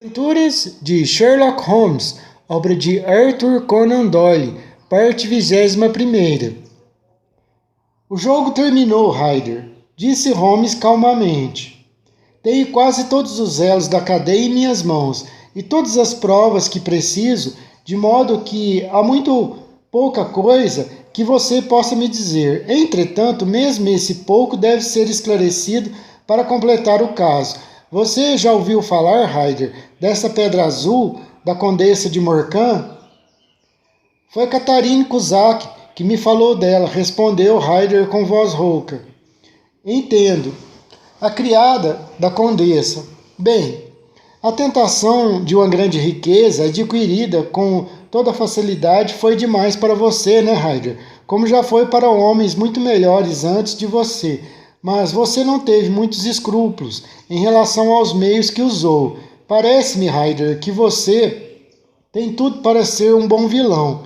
Aventuras de Sherlock Holmes, obra de Arthur Conan Doyle, parte 21ª. O jogo terminou, Ryder, disse Holmes calmamente. Tenho quase todos os elos da cadeia em minhas mãos e todas as provas que preciso, de modo que há muito pouca coisa que você possa me dizer. Entretanto, mesmo esse pouco deve ser esclarecido para completar o caso. Você já ouviu falar, Ryder, dessa pedra azul da Condessa de Morcan? Foi Catharine Cusack que me falou dela, respondeu Ryder com voz rouca. Entendo. A criada da Condessa. Bem, a tentação de uma grande riqueza adquirida com toda facilidade foi demais para você, né, Ryder? Como já foi para homens muito melhores antes de você. Mas você não teve muitos escrúpulos em relação aos meios que usou. Parece-me, Ryder, que você tem tudo para ser um bom vilão.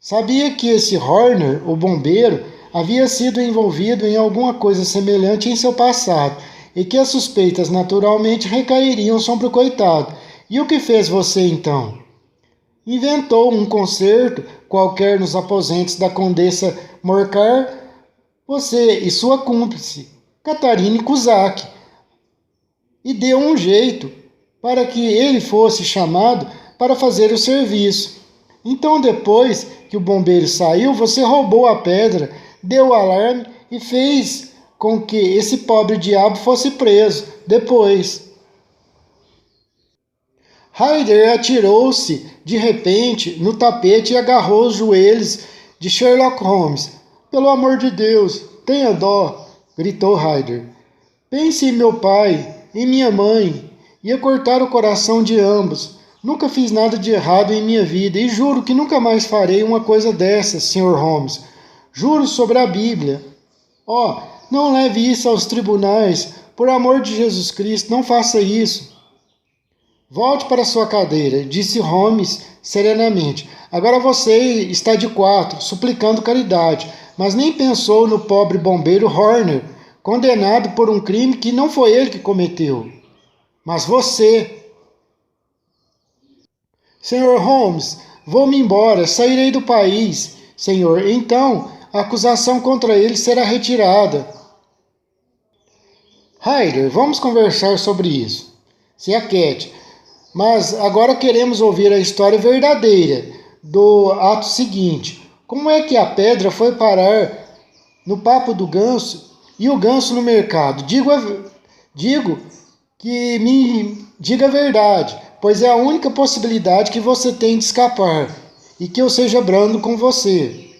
Sabia que esse Horner, o bombeiro, havia sido envolvido em alguma coisa semelhante em seu passado e que as suspeitas naturalmente recairiam sobre o coitado. E o que fez você então? Inventou um concerto qualquer nos aposentos da Condessa Morcar. Você e sua cúmplice, Catharine Cusack, e deu um jeito para que ele fosse chamado para fazer o serviço. Então, depois que o bombeiro saiu, você roubou a pedra, deu o alarme e fez com que esse pobre diabo fosse preso. Depois, Ryder atirou-se de repente no tapete e agarrou os joelhos de Sherlock Holmes. Pelo amor de Deus, tenha dó, gritou Ryder. Pense em meu pai, em minha mãe. Ia cortar o coração de ambos. Nunca fiz nada de errado em minha vida e juro que nunca mais farei uma coisa dessas, Sr. Holmes. Juro sobre a Bíblia. Oh, não leve isso aos tribunais. Por amor de Jesus Cristo, não faça isso. Volte para sua cadeira, disse Holmes serenamente. Agora você está de quatro, suplicando caridade, mas nem pensou no pobre bombeiro Horner, condenado por um crime que não foi ele que cometeu. Mas você... Sr. Holmes, vou-me embora, sairei do país. Senhor, então a acusação contra ele será retirada. Ryder, vamos conversar sobre isso. Se aquiete. Mas agora queremos ouvir a história verdadeira do ato seguinte. Como é que a pedra foi parar no papo do ganso e o ganso no mercado? Digo que me diga a verdade, pois é a única possibilidade que você tem de escapar e que eu seja brando com você.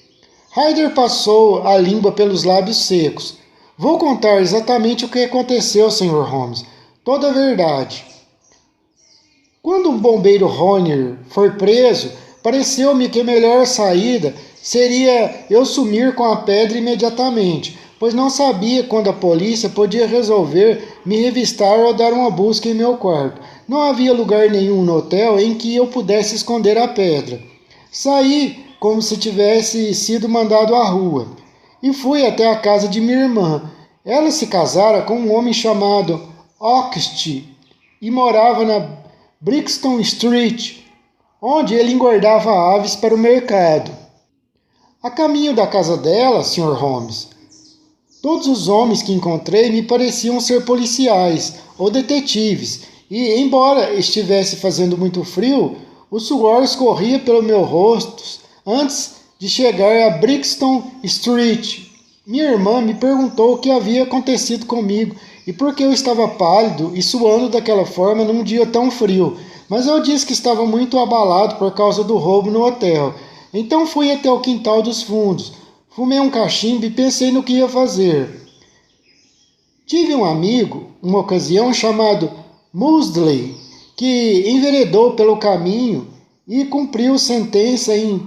Ryder passou a língua pelos lábios secos. Vou contar exatamente o que aconteceu, Sr. Holmes. Toda a verdade. Quando o bombeiro Horner foi preso, pareceu-me que a melhor saída seria eu sumir com a pedra imediatamente, pois não sabia quando a polícia podia resolver me revistar ou dar uma busca em meu quarto. Não havia lugar nenhum no hotel em que eu pudesse esconder a pedra. Saí como se tivesse sido mandado à rua e fui até a casa de minha irmã. Ela se casara com um homem chamado Oxt e morava na Brixton Street, onde ele engordava aves para o mercado. A caminho da casa dela, Sr. Holmes, todos os homens que encontrei me pareciam ser policiais ou detetives, e, embora estivesse fazendo muito frio, o suor escorria pelo meu rosto antes de chegar a Brixton Street. Minha irmã me perguntou o que havia acontecido comigo e por que eu estava pálido e suando daquela forma num dia tão frio, mas eu disse que estava muito abalado por causa do roubo no hotel. Então fui até o quintal dos fundos, fumei um cachimbo e pensei no que ia fazer. Tive um amigo, uma ocasião, chamado Musley, que enveredou pelo caminho e cumpriu sentença em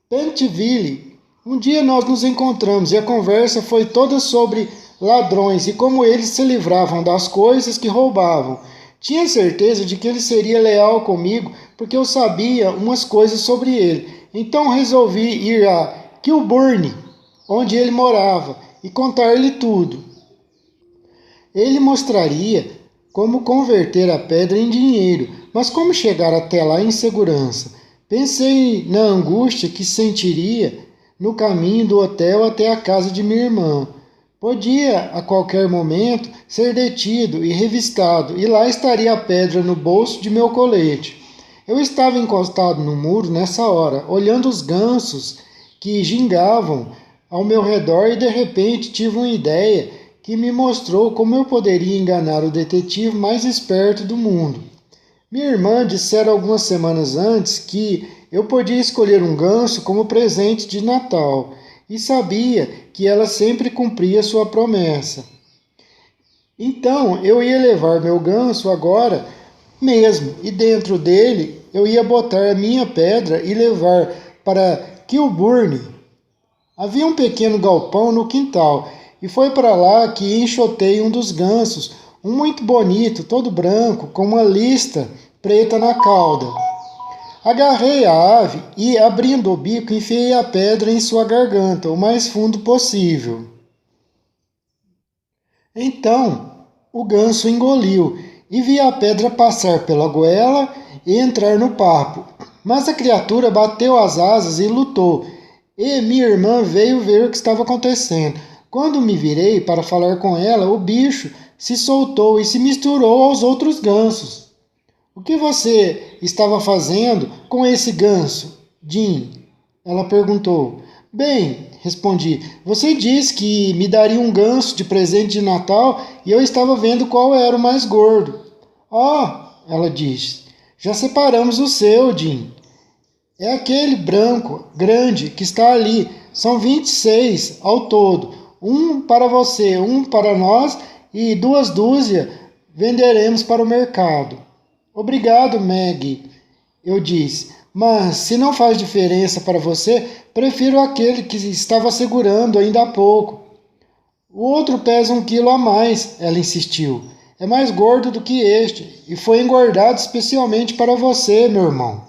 Pentville. Um dia nós nos encontramos e a conversa foi toda sobre ladrões e como eles se livravam das coisas que roubavam. Tinha certeza de que ele seria leal comigo porque eu sabia umas coisas sobre ele. Então resolvi ir a Kilburn, onde ele morava, e contar-lhe tudo. Ele mostraria como converter a pedra em dinheiro, mas como chegar até lá em segurança? Pensei na angústia que sentiria no caminho do hotel até a casa de minha irmã. Podia, a qualquer momento, ser detido e revistado, e lá estaria a pedra no bolso de meu colete. Eu estava encostado no muro nessa hora, olhando os gansos que gingavam ao meu redor, e de repente tive uma ideia que me mostrou como eu poderia enganar o detetive mais esperto do mundo. Minha irmã dissera algumas semanas antes que eu podia escolher um ganso como presente de Natal, e sabia que ela sempre cumpria sua promessa. Então eu ia levar meu ganso agora mesmo, e dentro dele eu ia botar a minha pedra e levar para Kilburn. Havia um pequeno galpão no quintal, e foi para lá que enxotei um dos gansos, um muito bonito, todo branco, com uma lista preta na cauda. Agarrei a ave e, abrindo o bico, enfiei a pedra em sua garganta, o mais fundo possível. Então o ganso engoliu e vi a pedra passar pela goela e entrar no papo. Mas a criatura bateu as asas e lutou, e minha irmã veio ver o que estava acontecendo. Quando me virei para falar com ela, o bicho se soltou e se misturou aos outros gansos. O que você estava fazendo com esse ganso, Jim? Ela perguntou. Bem, respondi, você disse que me daria um ganso de presente de Natal e eu estava vendo qual era o mais gordo. Ela disse, já separamos o seu, Jim. É aquele branco, grande, que está ali. São 26 ao todo. Um para você, um para nós e 2 dúzias venderemos para o mercado. Obrigado, Maggie, eu disse. Mas se não faz diferença para você, prefiro aquele que estava segurando ainda há pouco. O outro pesa 1 quilo a mais, ela insistiu. É mais gordo do que este e foi engordado especialmente para você, meu irmão.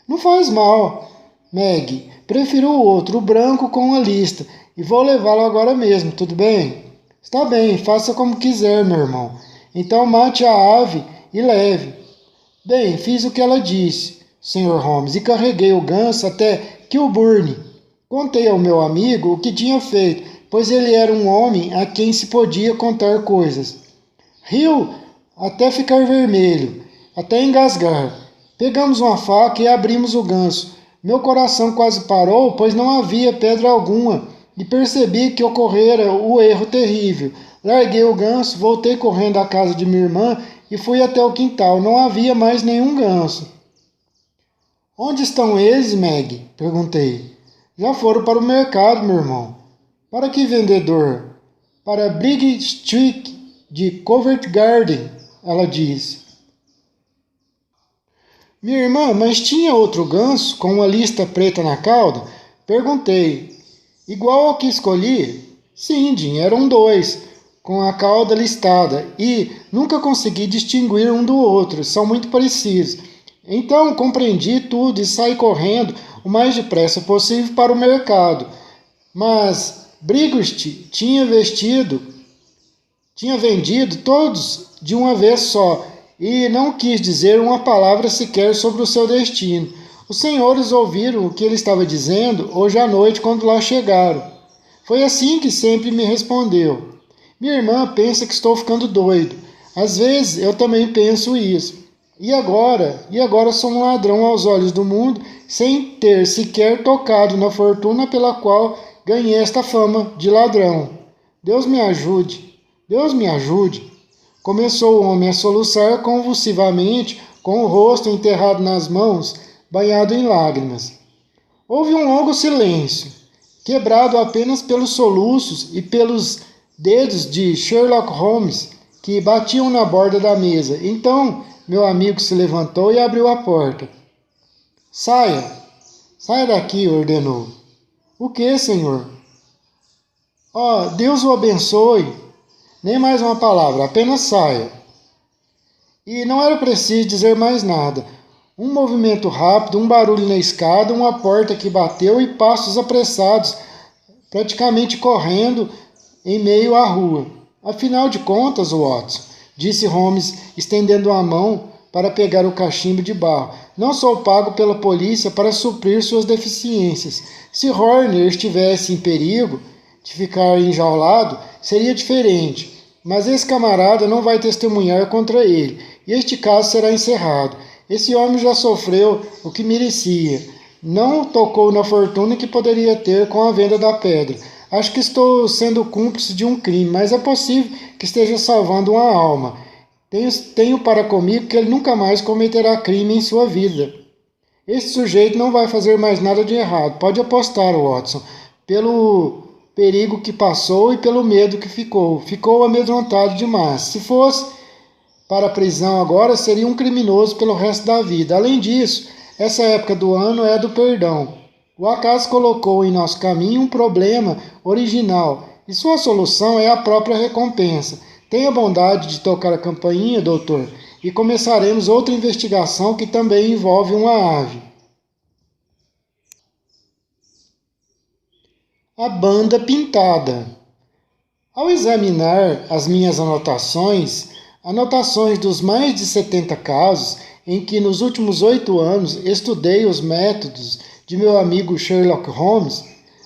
Não faz mal, Maggie. Prefiro o outro, o branco com a lista, e vou levá-lo agora mesmo, tudo bem? Está bem, faça como quiser, meu irmão. Então mate a ave e leve. Bem, fiz o que ela disse, Sr. Holmes, e carreguei o ganso até Kilburn. Contei ao meu amigo o que tinha feito, pois ele era um homem a quem se podia contar coisas. Riu até ficar vermelho, até engasgar. Pegamos uma faca e abrimos o ganso. Meu coração quase parou, pois não havia pedra alguma, e percebi que ocorrera o erro terrível. Larguei o ganso, voltei correndo à casa de minha irmã e fui até o quintal. Não havia mais nenhum ganso. Onde estão eles, Meg? Perguntei. Já foram para o mercado, meu irmão. Para que vendedor? Para Brig Street de Covent Garden, ela disse. Minha irmã, mas tinha outro ganso com uma lista preta na cauda? Perguntei. Igual ao que escolhi? Sim, Jim, eram 2, com a cauda listada, e nunca consegui distinguir um do outro, são muito parecidos. Então compreendi tudo e saí correndo o mais depressa possível para o mercado. Mas Brigust tinha vendido todos de uma vez só, e não quis dizer uma palavra sequer sobre o seu destino. Os senhores ouviram o que ele estava dizendo hoje à noite quando lá chegaram. Foi assim que sempre me respondeu. Minha irmã pensa que estou ficando doido. Às vezes eu também penso isso. E agora sou um ladrão aos olhos do mundo, sem ter sequer tocado na fortuna pela qual ganhei esta fama de ladrão. Deus me ajude, Deus me ajude. Começou o homem a soluçar convulsivamente, com o rosto enterrado nas mãos, banhado em lágrimas. Houve um longo silêncio, quebrado apenas pelos soluços e pelos dedos de Sherlock Holmes, que batiam na borda da mesa. Então, meu amigo se levantou e abriu a porta. Saia daqui, ordenou. O que, senhor? Deus o abençoe. Nem mais uma palavra, apenas saia. E não era preciso dizer mais nada. Um movimento rápido, um barulho na escada, uma porta que bateu e passos apressados, praticamente correndo em meio à rua. Afinal de contas, Watson, disse Holmes, estendendo a mão para pegar o cachimbo de barro. Não sou pago pela polícia para suprir suas deficiências. Se Horner estivesse em perigo de ficar enjaulado, seria diferente. Mas esse camarada não vai testemunhar contra ele, e este caso será encerrado. Esse homem já sofreu o que merecia. Não tocou na fortuna que poderia ter com a venda da pedra. Acho que estou sendo cúmplice de um crime, mas é possível que esteja salvando uma alma. Tenho para comigo que ele nunca mais cometerá crime em sua vida. Este sujeito não vai fazer mais nada de errado. Pode apostar, Watson, pelo perigo que passou e pelo medo que ficou. Ficou amedrontado demais. Se fosse para a prisão agora, seria um criminoso pelo resto da vida. Além disso, essa época do ano é do perdão. O acaso colocou em nosso caminho um problema original, e sua solução é a própria recompensa. Tenha bondade de tocar a campainha, doutor, e começaremos outra investigação que também envolve uma ave. A banda pintada. Ao examinar as minhas anotações dos mais de 70 casos em que nos últimos 8 anos estudei os métodos de meu amigo Sherlock Holmes,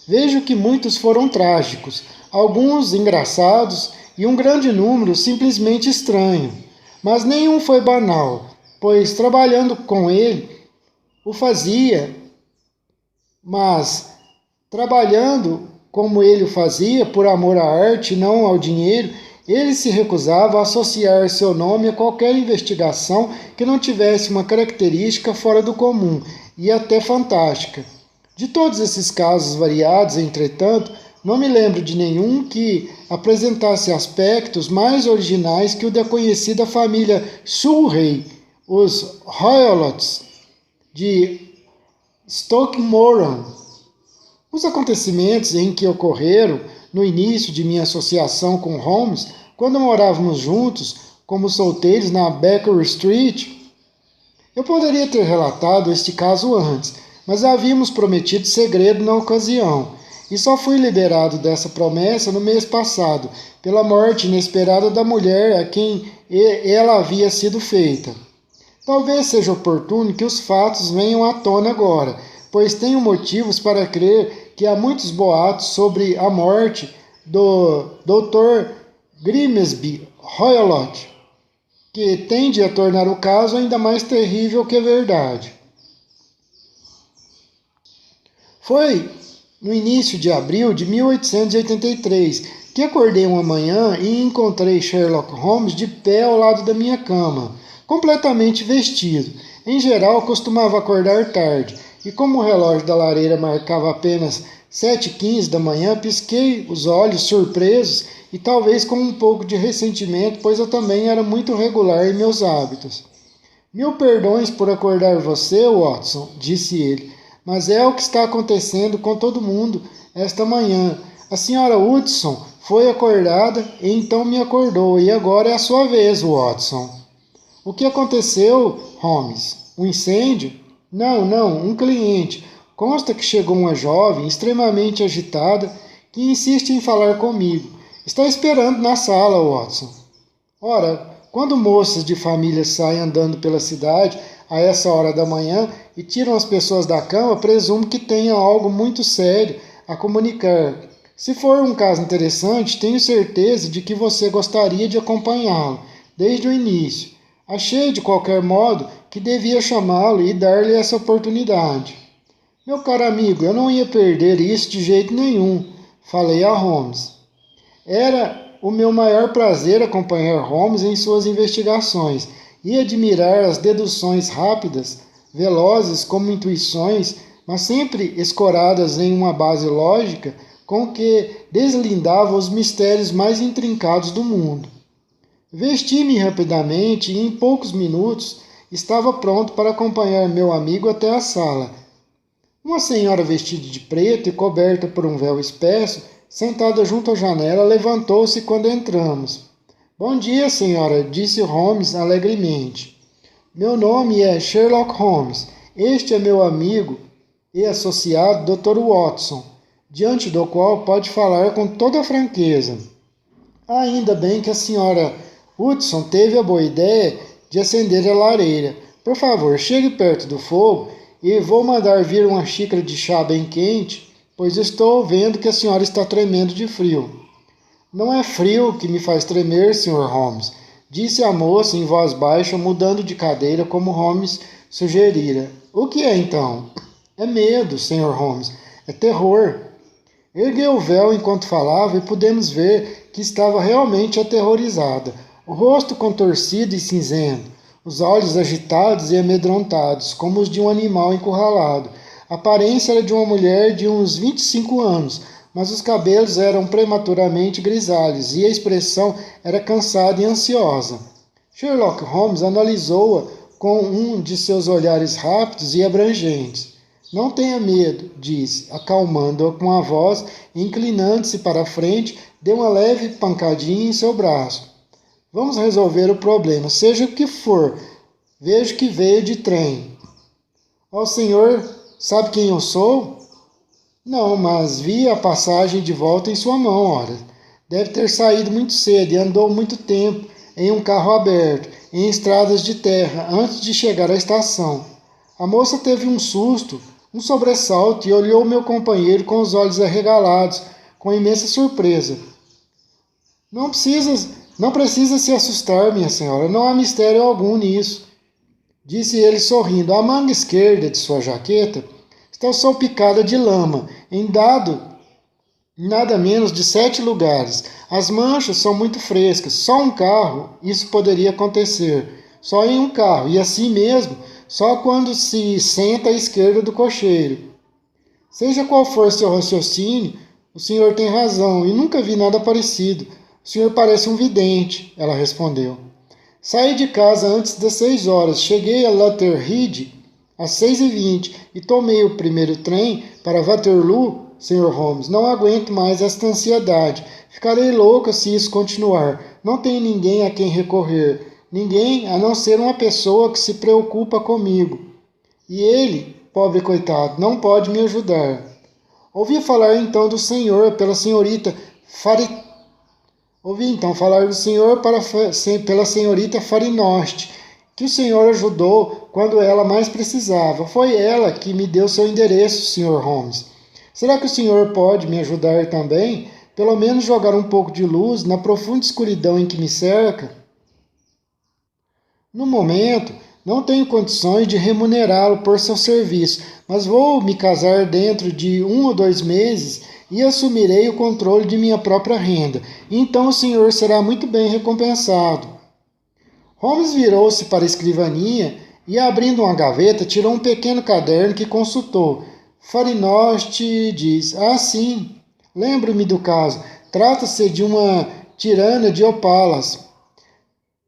vejo que muitos foram trágicos, alguns engraçados e um grande número simplesmente estranho. Mas nenhum foi banal, pois trabalhando com ele o fazia, mas trabalhando como ele o fazia por amor à arte e não ao dinheiro, ele se recusava a associar seu nome a qualquer investigação que não tivesse uma característica fora do comum e até fantástica. De todos esses casos variados, entretanto, não me lembro de nenhum que apresentasse aspectos mais originais que o da conhecida família Surrey, os Roylotts de Stoke-Moran. Os acontecimentos em que ocorreram no início de minha associação com Holmes, quando morávamos juntos como solteiros na Baker Street, eu poderia ter relatado este caso antes, mas havíamos prometido segredo na ocasião, e só fui liberado dessa promessa no mês passado, pela morte inesperada da mulher a quem ela havia sido feita. Talvez seja oportuno que os fatos venham à tona agora, pois tenho motivos para crer que há muitos boatos sobre a morte do Dr. Grimsby Roylott, que tende a tornar o caso ainda mais terrível que a verdade. Foi no início de abril de 1883 que acordei uma manhã e encontrei Sherlock Holmes de pé ao lado da minha cama, completamente vestido. Em geral, costumava acordar tarde, e como o relógio da lareira marcava apenas 7h15 da manhã, pisquei os olhos surpresos e talvez com um pouco de ressentimento, pois eu também era muito regular em meus hábitos. Mil perdões por acordar você, Watson, disse ele, mas é o que está acontecendo com todo mundo esta manhã. A senhora Hudson foi acordada e então me acordou, e agora é a sua vez, Watson. O que aconteceu, Holmes? Um incêndio? Não, um cliente. Consta que chegou uma jovem extremamente agitada que insiste em falar comigo. Está esperando na sala, Watson. Ora, quando moças de família saem andando pela cidade a essa hora da manhã e tiram as pessoas da cama, presumo que tenham algo muito sério a comunicar. Se for um caso interessante, tenho certeza de que você gostaria de acompanhá-lo desde o início. Achei, de qualquer modo, que devia chamá-lo e dar-lhe essa oportunidade. Meu caro amigo, eu não ia perder isso de jeito nenhum, falei a Holmes. Era o meu maior prazer acompanhar Holmes em suas investigações e admirar as deduções rápidas, velozes como intuições, mas sempre escoradas em uma base lógica com que deslindava os mistérios mais intrincados do mundo. Vesti-me rapidamente e em poucos minutos estava pronto para acompanhar meu amigo até a sala. Uma senhora vestida de preto e coberta por um véu espesso, sentada junto à janela, levantou-se quando entramos. Bom dia, senhora, disse Holmes alegremente. Meu nome é Sherlock Holmes. Este é meu amigo e associado Dr. Watson, diante do qual pode falar com toda a franqueza. Ainda bem que a senhora Hudson teve a boa ideia de acender a lareira. Por favor, chegue perto do fogo e vou mandar vir uma xícara de chá bem quente, pois estou vendo que a senhora está tremendo de frio. Não é frio que me faz tremer, Sr. Holmes, disse a moça em voz baixa, mudando de cadeira como Holmes sugerira. O que é então? É medo, Sr. Holmes. É terror. Ergueu o véu enquanto falava e pudemos ver que estava realmente aterrorizada. O rosto contorcido e cinzento, os olhos agitados e amedrontados, como os de um animal encurralado. A aparência era de uma mulher de uns 25 anos, mas os cabelos eram prematuramente grisalhos e a expressão era cansada e ansiosa. Sherlock Holmes analisou-a com um de seus olhares rápidos e abrangentes. Não tenha medo, disse, acalmando-a com a voz e inclinando-se para a frente, deu uma leve pancadinha em seu braço. Vamos resolver o problema, seja o que for. Vejo que veio de trem. O senhor sabe quem eu sou? Não, mas vi a passagem de volta em sua mão, ora. Deve ter saído muito cedo e andou muito tempo em um carro aberto, em estradas de terra, antes de chegar à estação. A moça teve um susto, um sobressalto e olhou meu companheiro com os olhos arregalados, com imensa surpresa. Não precisa se assustar, minha senhora, não há mistério algum nisso, disse ele sorrindo. A manga esquerda de sua jaqueta está salpicada de lama, em nada menos de 7 lugares. As manchas são muito frescas. Só um carro, isso poderia acontecer. Só em um carro, e assim mesmo, só quando se senta à esquerda do cocheiro. Seja qual for seu raciocínio, o senhor tem razão, e nunca vi nada parecido. O senhor parece um vidente, ela respondeu. Saí de casa antes das 6 horas, cheguei a Lutterhead às 6h20 e tomei o primeiro trem para Waterloo, Sr. Holmes. Não aguento mais esta ansiedade. Ficarei louca se isso continuar. Não tenho ninguém a quem recorrer. Ninguém a não ser uma pessoa que se preocupa comigo. E ele, pobre coitado, não pode me ajudar. Ouvi falar então do senhor pela senhorita pela senhorita Farinost, que o senhor ajudou quando ela mais precisava. Foi ela que me deu seu endereço, Sr. Holmes. Será que o senhor pode me ajudar também? Pelo menos jogar um pouco de luz na profunda escuridão em que me cerca? No momento, não tenho condições de remunerá-lo por seu serviço, mas vou me casar dentro de 1 ou 2 meses e assumirei o controle de minha própria renda. Então o senhor será muito bem recompensado. Holmes virou-se para a escrivaninha e, abrindo uma gaveta, tirou um pequeno caderno que consultou. Farinost diz: Ah, sim, lembro-me do caso. Trata-se de uma tirana de opalas.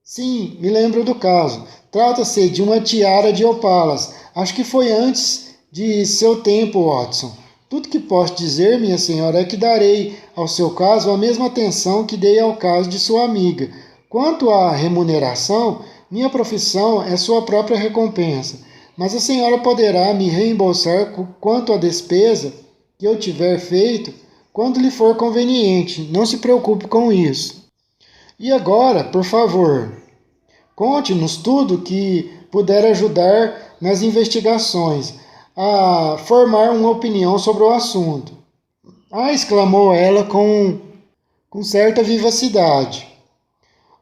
Sim, me lembro do caso. Trata-se de uma tiara de opalas. Acho que foi antes de seu tempo, Watson. Tudo que posso dizer, minha senhora, é que darei ao seu caso a mesma atenção que dei ao caso de sua amiga. Quanto à remuneração, minha profissão é sua própria recompensa. Mas a senhora poderá me reembolsar quanto à despesa que eu tiver feito quando lhe for conveniente. Não se preocupe com isso. E agora, por favor, conte-nos tudo que puder ajudar nas investigações a formar uma opinião sobre o assunto. Ah, exclamou ela com certa vivacidade.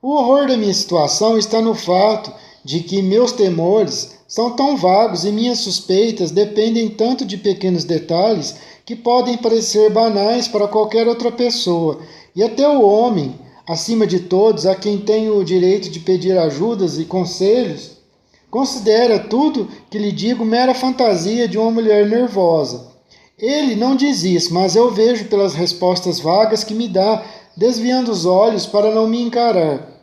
O horror da minha situação está no fato de que meus temores são tão vagos e minhas suspeitas dependem tanto de pequenos detalhes que podem parecer banais para qualquer outra pessoa, e até o homem, acima de todos, a quem tenho o direito de pedir ajudas e conselhos, considera tudo que lhe digo mera fantasia de uma mulher nervosa. Ele não diz isso, mas eu vejo pelas respostas vagas que me dá, desviando os olhos para não me encarar.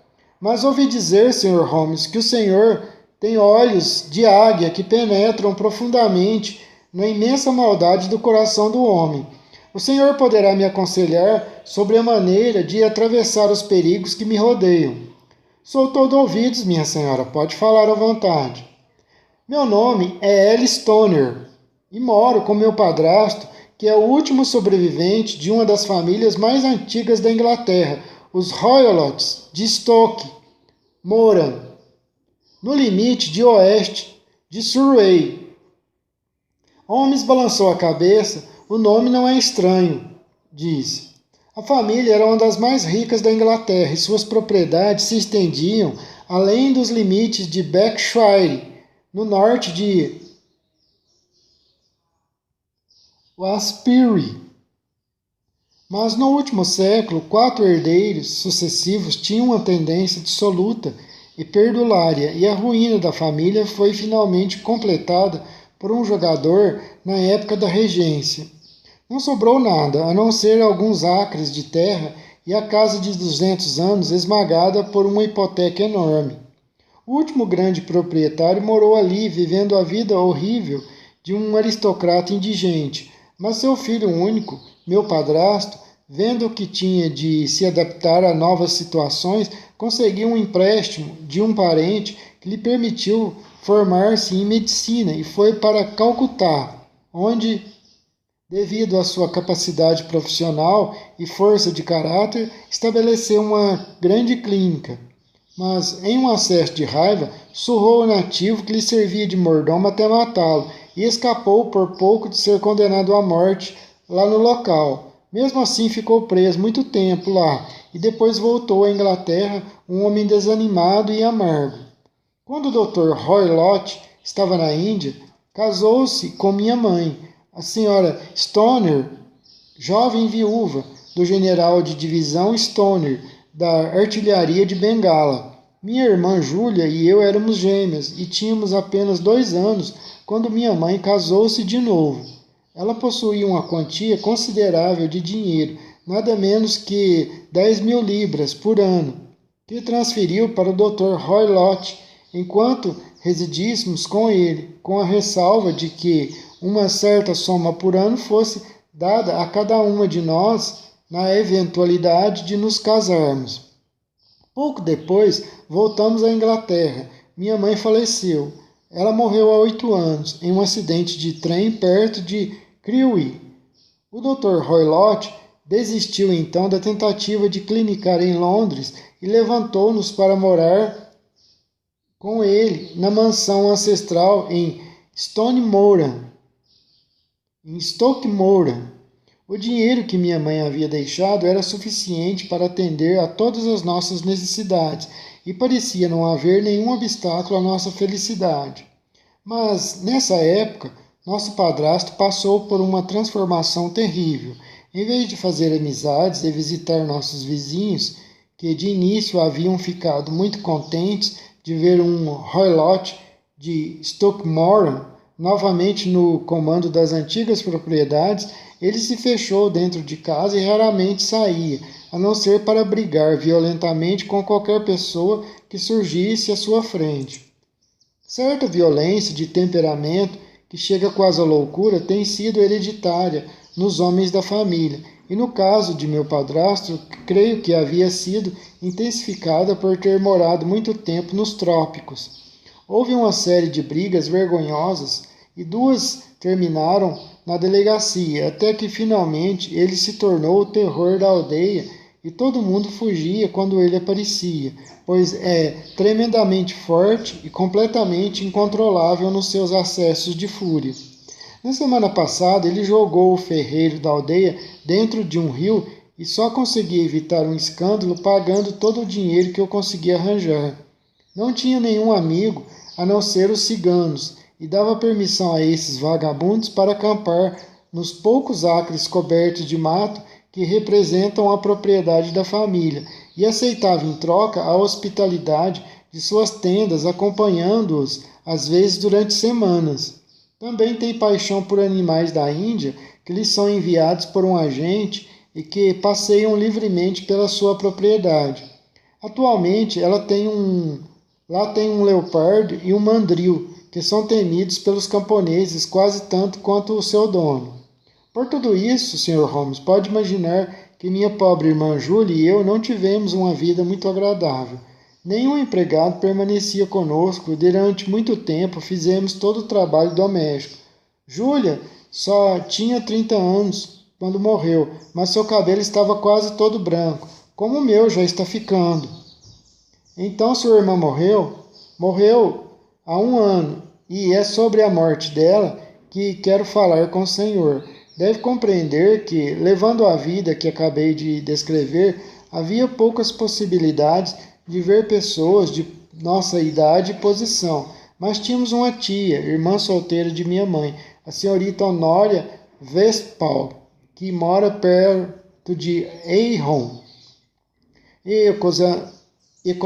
Mas ouvi dizer, Sr. Holmes, que o senhor tem olhos de águia que penetram profundamente na imensa maldade do coração do homem. O senhor poderá me aconselhar sobre a maneira de atravessar os perigos que me rodeiam. Sou todo ouvidos, minha senhora, pode falar à vontade. Meu nome é Ellis Stoner e moro com meu padrasto, que é o último sobrevivente de uma das famílias mais antigas da Inglaterra, os Roylotts de Stoke. Moran, no limite de oeste de Surrey. Holmes balançou a cabeça. O nome não é estranho, disse. A família era uma das mais ricas da Inglaterra e suas propriedades se estendiam além dos limites de Berkshire, no norte de Shaftesbury. Mas no último século, 4 herdeiros sucessivos tinham uma tendência dissoluta e perdulária, e a ruína da família foi finalmente completada por um jogador na época da regência. Não sobrou nada, a não ser alguns acres de terra e a casa de 200 anos esmagada por uma hipoteca enorme. O último grande proprietário morou ali, vivendo a vida horrível de um aristocrata indigente, mas seu filho único, meu padrasto, vendo que tinha de se adaptar a novas situações, conseguiu um empréstimo de um parente que lhe permitiu formar-se em medicina e foi para Calcutá, onde, devido à sua capacidade profissional e força de caráter, estabeleceu uma grande clínica. Mas, em um acesso de raiva, surrou o nativo que lhe servia de mordomo até matá-lo e escapou por pouco de ser condenado à morte lá no local. Mesmo assim, ficou preso muito tempo lá e depois voltou à Inglaterra, um homem desanimado e amargo. Quando o Dr. Roylott estava na Índia, casou-se com minha mãe, a senhora Stoner, jovem viúva do general de divisão Stoner, da artilharia de Bengala. Minha irmã Júlia e eu éramos gêmeas e tínhamos apenas 2 anos quando minha mãe casou-se de novo. Ela possuía uma quantia considerável de dinheiro, nada menos que 10.000 libras por ano, que transferiu para o Dr. Roylott enquanto residíssemos com ele, com a ressalva de que uma certa soma por ano fosse dada a cada uma de nós na eventualidade de nos casarmos. Pouco depois, voltamos à Inglaterra. Minha mãe faleceu. Ela morreu há 8 anos, em um acidente de trem perto de Crewe. O Dr. Roylott desistiu então da tentativa de clinicar em Londres e levantou-nos para morar com ele na mansão ancestral em Stoke-Moran. O dinheiro que minha mãe havia deixado era suficiente para atender a todas as nossas necessidades e parecia não haver nenhum obstáculo à nossa felicidade. Mas, nessa época, nosso padrasto passou por uma transformação terrível. Em vez de fazer amizades e visitar nossos vizinhos, que de início haviam ficado muito contentes de ver um Roylott de Stoke-Moran novamente no comando das antigas propriedades, ele se fechou dentro de casa e raramente saía, a não ser para brigar violentamente com qualquer pessoa que surgisse à sua frente. Certa violência de temperamento, que chega quase à loucura, tem sido hereditária nos homens da família, e no caso de meu padrasto, creio que havia sido intensificada por ter morado muito tempo nos trópicos. Houve uma série de brigas vergonhosas e 2 terminaram na delegacia, até que finalmente ele se tornou o terror da aldeia e todo mundo fugia quando ele aparecia, pois é tremendamente forte e completamente incontrolável nos seus acessos de fúria. Na semana passada, ele jogou o ferreiro da aldeia dentro de um rio e só conseguia evitar um escândalo pagando todo o dinheiro que eu conseguia arranjar. Não tinha nenhum amigo a não ser os ciganos, e dava permissão a esses vagabundos para acampar nos poucos acres cobertos de mato que representam a propriedade da família, e aceitava em troca a hospitalidade de suas tendas, acompanhando-os, às vezes durante semanas. Também tem paixão por animais da Índia, que lhes são enviados por um agente e que passeiam livremente pela sua propriedade. Atualmente, lá tem um leopardo e um mandril, que são temidos pelos camponeses quase tanto quanto o seu dono. Por tudo isso, Sr. Holmes, pode imaginar que minha pobre irmã Julie e eu não tivemos uma vida muito agradável. Nenhum empregado permanecia conosco e durante muito tempo fizemos todo o trabalho doméstico. Júlia só tinha 30 anos quando morreu, mas seu cabelo estava quase todo branco, como o meu já está ficando. Então sua irmã morreu? Morreu há 1 ano, e é sobre a morte dela que quero falar com o Senhor. Deve compreender que, levando a vida que acabei de descrever, havia poucas possibilidades de ver pessoas de nossa idade e posição. Mas tínhamos uma tia, irmã solteira de minha mãe, a senhorita Honória Vespal, que mora perto de Eiron. E, e,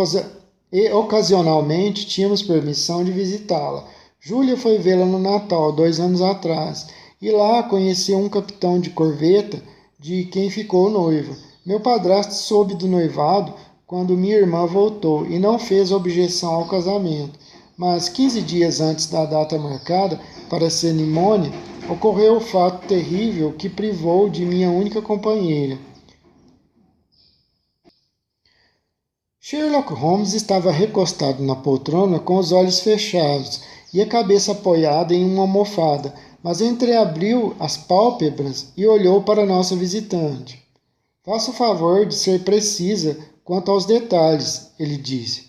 e ocasionalmente tínhamos permissão de visitá-la. Júlia foi vê-la no Natal, 2 anos atrás, e lá conheceu um capitão de corveta de quem ficou noiva. Meu padrasto soube do noivado quando minha irmã voltou e não fez objeção ao casamento. Mas 15 dias antes da data marcada para a cerimônia, ocorreu o fato terrível que privou de minha única companheira. Sherlock Holmes estava recostado na poltrona com os olhos fechados e a cabeça apoiada em uma almofada, mas entreabriu as pálpebras e olhou para nossa visitante. Faça o favor de ser precisa quanto aos detalhes, ele disse.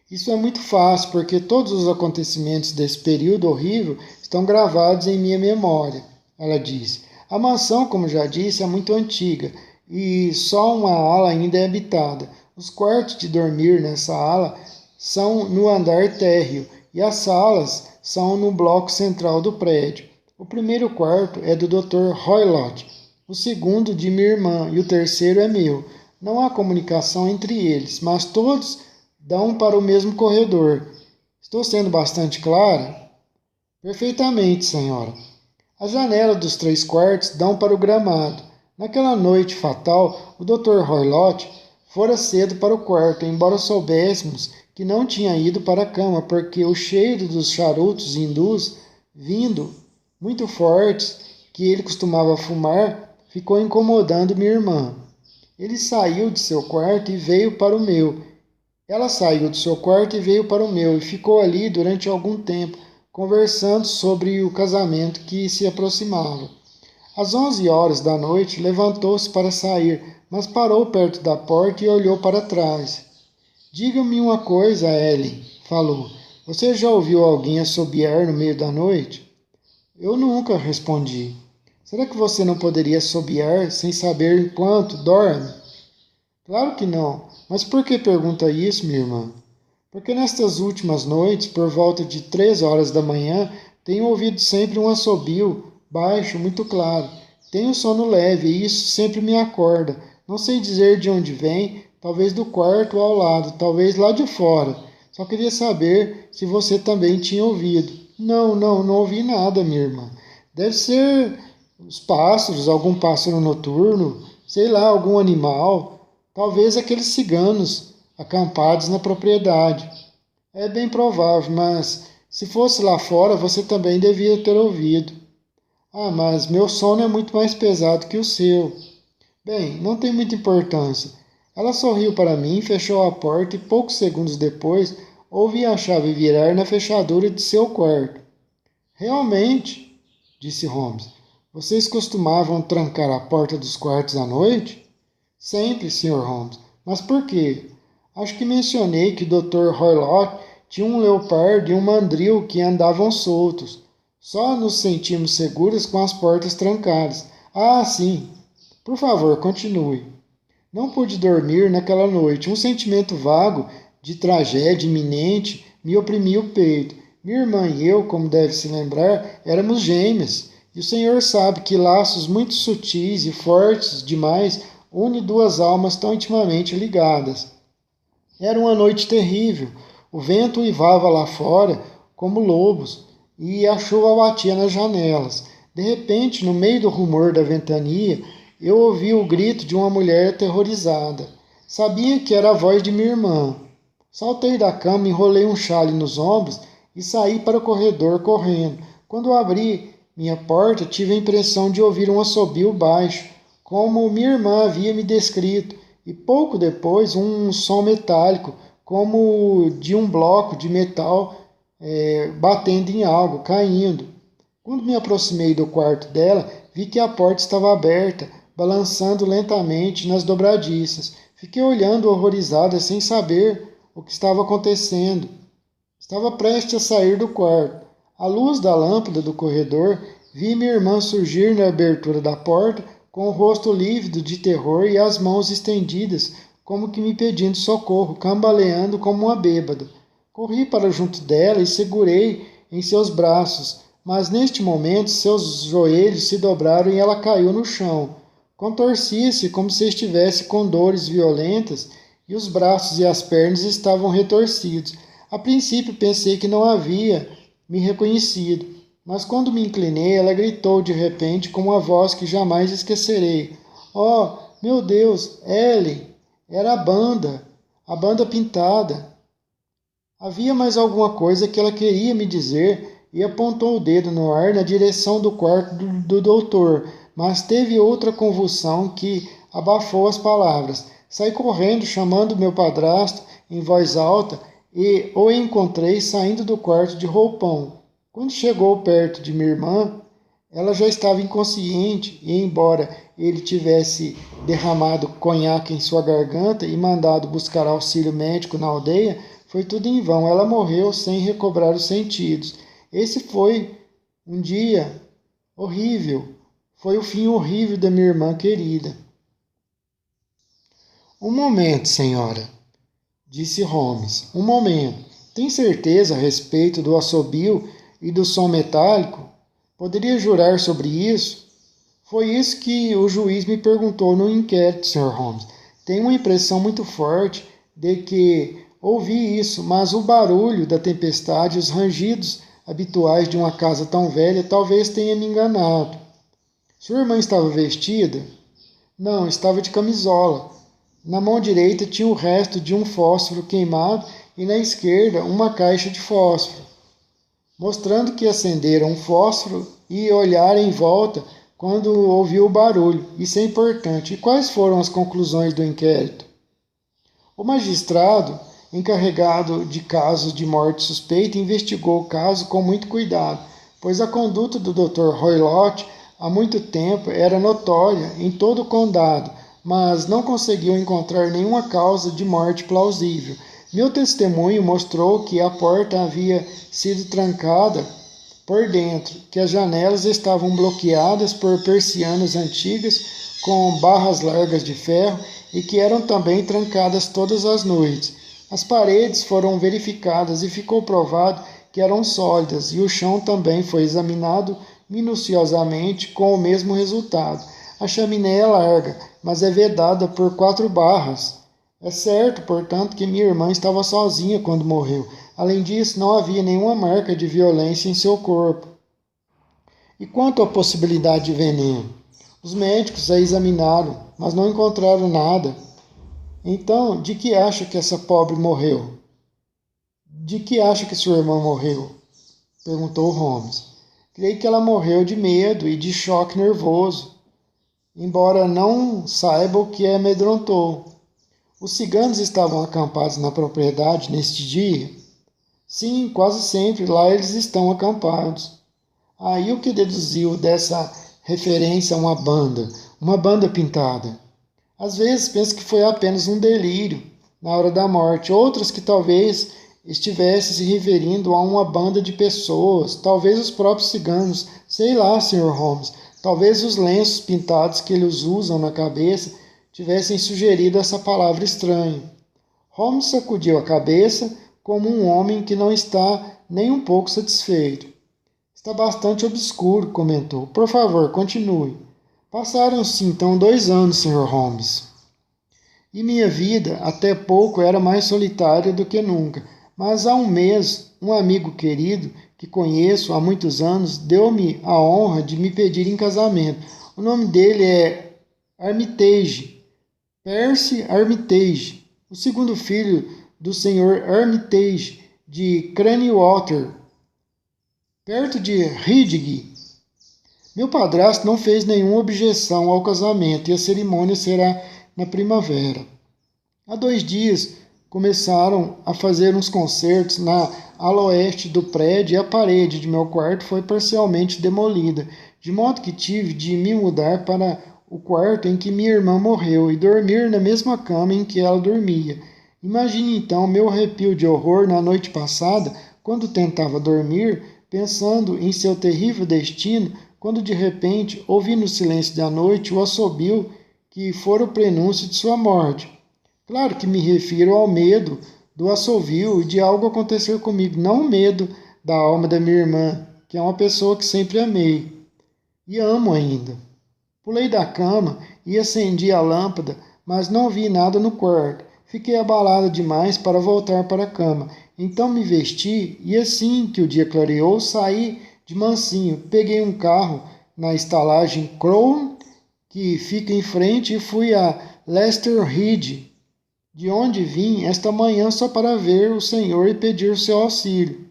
Isso é muito fácil, porque todos os acontecimentos desse período horrível estão gravados em minha memória, ela disse. A mansão, como já disse, é muito antiga e só uma ala ainda é habitada. Os quartos de dormir nessa ala são no andar térreo e as salas são no bloco central do prédio. O primeiro quarto é do Dr. Roylott, o segundo de minha irmã e o terceiro é meu. Não há comunicação entre eles, mas todos dão para o mesmo corredor. Estou sendo bastante clara? Perfeitamente, senhora. As janelas dos 3 quartos dão para o gramado. Naquela noite fatal, o Dr. Roylott fora cedo para o quarto, embora soubéssemos que não tinha ido para a cama, porque o cheiro dos charutos hindus, vindo muito fortes, que ele costumava fumar, ficou incomodando minha irmã. Ele saiu de seu quarto e veio para o meu. Ela saiu do seu quarto e veio para o meu, e ficou ali durante algum tempo, conversando sobre o casamento que se aproximava. Às 11 horas da noite, levantou-se para sair, mas parou perto da porta e olhou para trás. Diga-me uma coisa, Ellen, falou. Você já ouviu alguém assobiar no meio da noite? Eu nunca, respondi. Será que você não poderia assobiar sem saber enquanto dorme? Claro que não. Mas por que pergunta isso, minha irmã? Porque nestas últimas noites, por volta de 3 horas da manhã, tenho ouvido sempre um assobio baixo, muito claro. Tenho sono leve e isso sempre me acorda. Não sei dizer de onde vem, talvez do quarto ao lado, talvez lá de fora. Só queria saber se você também tinha ouvido. Não ouvi nada, minha irmã. Deve ser os pássaros, algum pássaro noturno, sei lá, algum animal. Talvez aqueles ciganos acampados na propriedade. É bem provável, mas se fosse lá fora, você também devia ter ouvido. Ah, mas meu sono é muito mais pesado que o seu. Bem, não tem muita importância. Ela sorriu para mim, fechou a porta e poucos segundos depois ouvi a chave virar na fechadura de seu quarto. Realmente, disse Holmes, vocês costumavam trancar a porta dos quartos à noite? Sempre, Sr. Holmes. Mas por quê? Acho que mencionei que o Dr. Roylott tinha um leopardo e um mandril que andavam soltos. Só nos sentimos seguros com as portas trancadas. Ah, sim. Por favor, continue. Não pude dormir naquela noite. Um sentimento vago de tragédia iminente me oprimia o peito. Minha irmã e eu, como deve se lembrar, éramos gêmeas. E o senhor sabe que laços muito sutis e fortes demais une 2 almas tão intimamente ligadas. Era uma noite terrível. O vento uivava lá fora como lobos e a chuva batia nas janelas. De repente, no meio do rumor da ventania, eu ouvi o grito de uma mulher aterrorizada. Sabia que era a voz de minha irmã. Saltei da cama, enrolei um chale nos ombros e saí para o corredor correndo. Quando abri minha porta, tive a impressão de ouvir um assobio baixo, como minha irmã havia me descrito, e pouco depois um som metálico, como de um bloco de metal batendo em algo, caindo. Quando me aproximei do quarto dela, vi que a porta estava aberta, balançando lentamente nas dobradiças. Fiquei olhando horrorizada, sem saber o que estava acontecendo. Estava prestes a sair do quarto. À luz da lâmpada do corredor, vi minha irmã surgir na abertura da porta, com o rosto lívido de terror e as mãos estendidas, como que me pedindo socorro, cambaleando como uma bêbada. Corri para junto dela e segurei em seus braços, mas neste momento seus joelhos se dobraram e ela caiu no chão. Contorcia-se como se estivesse com dores violentas e os braços e as pernas estavam retorcidos. A princípio pensei que não havia me reconhecido, mas quando me inclinei, ela gritou de repente com uma voz que jamais esquecerei. Oh, meu Deus, Ellen! Era a banda pintada. Havia mais alguma coisa que ela queria me dizer e apontou o dedo no ar na direção do quarto do doutor, mas teve outra convulsão que abafou as palavras. Saí correndo, chamando meu padrasto em voz alta e o encontrei saindo do quarto de roupão. Quando chegou perto de minha irmã, ela já estava inconsciente e, embora ele tivesse derramado conhaque em sua garganta e mandado buscar auxílio médico na aldeia, foi tudo em vão. Ela morreu sem recobrar os sentidos. Esse foi um dia horrível. Foi o fim horrível da minha irmã querida. Um momento, senhora, disse Holmes. Um momento. Tem certeza a respeito do assobio e do som metálico? Poderia jurar sobre isso? Foi isso que o juiz me perguntou no inquérito, Sr. Holmes. Tenho uma impressão muito forte de que ouvi isso, mas o barulho da tempestade e os rangidos habituais de uma casa tão velha talvez tenha me enganado. Sua irmã estava vestida? Não, estava de camisola. Na mão direita tinha o resto de um fósforo queimado e na esquerda uma caixa de fósforo, mostrando que acenderam um fósforo e olharam em volta quando ouviu o barulho. Isso é importante. E quais foram as conclusões do inquérito? O magistrado, encarregado de casos de morte suspeita, investigou o caso com muito cuidado, pois a conduta do Dr. Roylott há muito tempo era notória em todo o condado, mas não conseguiu encontrar nenhuma causa de morte plausível. Meu testemunho mostrou que a porta havia sido trancada por dentro, que as janelas estavam bloqueadas por persianas antigas com barras largas de ferro e que eram também trancadas todas as noites. As paredes foram verificadas e ficou provado que eram sólidas, e o chão também foi examinado minuciosamente com o mesmo resultado. A chaminé é larga, mas é vedada por 4 barras. É certo, portanto, que minha irmã estava sozinha quando morreu. Além disso, não havia nenhuma marca de violência em seu corpo. E quanto à possibilidade de veneno? Os médicos a examinaram, mas não encontraram nada. Então, de que acha que essa pobre morreu? De que acha que sua irmã morreu? Perguntou Holmes. Creio que ela morreu de medo e de choque nervoso, embora não saiba o que a amedrontou. Os ciganos estavam acampados na propriedade neste dia? Sim, quase sempre lá eles estão acampados. Aí o que deduziu dessa referência a uma banda pintada? Às vezes penso que foi apenas um delírio na hora da morte, outras que talvez estivesse se referindo a uma banda de pessoas, talvez os próprios ciganos, sei lá, Sr. Holmes, talvez os lenços pintados que eles usam na cabeça tivessem sugerido essa palavra estranha. Holmes sacudiu a cabeça como um homem que não está nem um pouco satisfeito. Está bastante obscuro, comentou. Por favor, continue. Passaram-se então 2 anos, Sr. Holmes. E minha vida, até pouco, era mais solitária do que nunca. Mas há um mês, um amigo querido, que conheço há muitos anos, deu-me a honra de me pedir em casamento. O nome dele é Armitage. Percy Armitage, o segundo filho do Sr. Armitage de Cranewater, perto de Ridgely. Meu padrasto não fez nenhuma objeção ao casamento e a cerimônia será na primavera. Há 2 dias começaram a fazer uns concertos na ala oeste do prédio e a parede de meu quarto foi parcialmente demolida, de modo que tive de me mudar para o quarto em que minha irmã morreu e dormir na mesma cama em que ela dormia. Imagine então meu arrepio de horror na noite passada, quando tentava dormir, pensando em seu terrível destino, quando de repente ouvi no silêncio da noite o assobio que fora o prenúncio de sua morte. Claro que me refiro ao medo do assovio e de algo acontecer comigo, não o medo da alma da minha irmã, que é uma pessoa que sempre amei e amo ainda. Pulei da cama e acendi a lâmpada, mas não vi nada no quarto. Fiquei abalada demais para voltar para a cama. Então me vesti e assim que o dia clareou, saí de mansinho. Peguei um carro na estalagem Crown, que fica em frente, e fui a Lester Reed, de onde vim esta manhã só para ver o senhor e pedir o seu auxílio.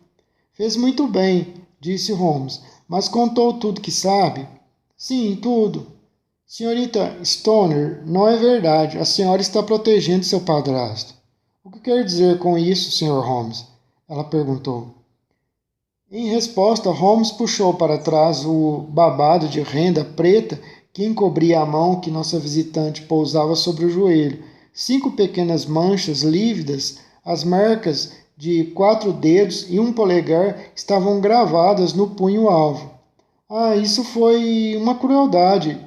Fez muito bem, disse Holmes, mas contou tudo que sabe? Sim, tudo. Senhorita Stoner, não é verdade. A senhora está protegendo seu padrasto. O que quer dizer com isso, Sr. Holmes? Ela perguntou. Em resposta, Holmes puxou para trás o babado de renda preta que encobria a mão que nossa visitante pousava sobre o joelho. 5 pequenas manchas lívidas, as marcas de 4 dedos e um polegar estavam gravadas no punho-alvo. Ah, isso foi uma crueldade,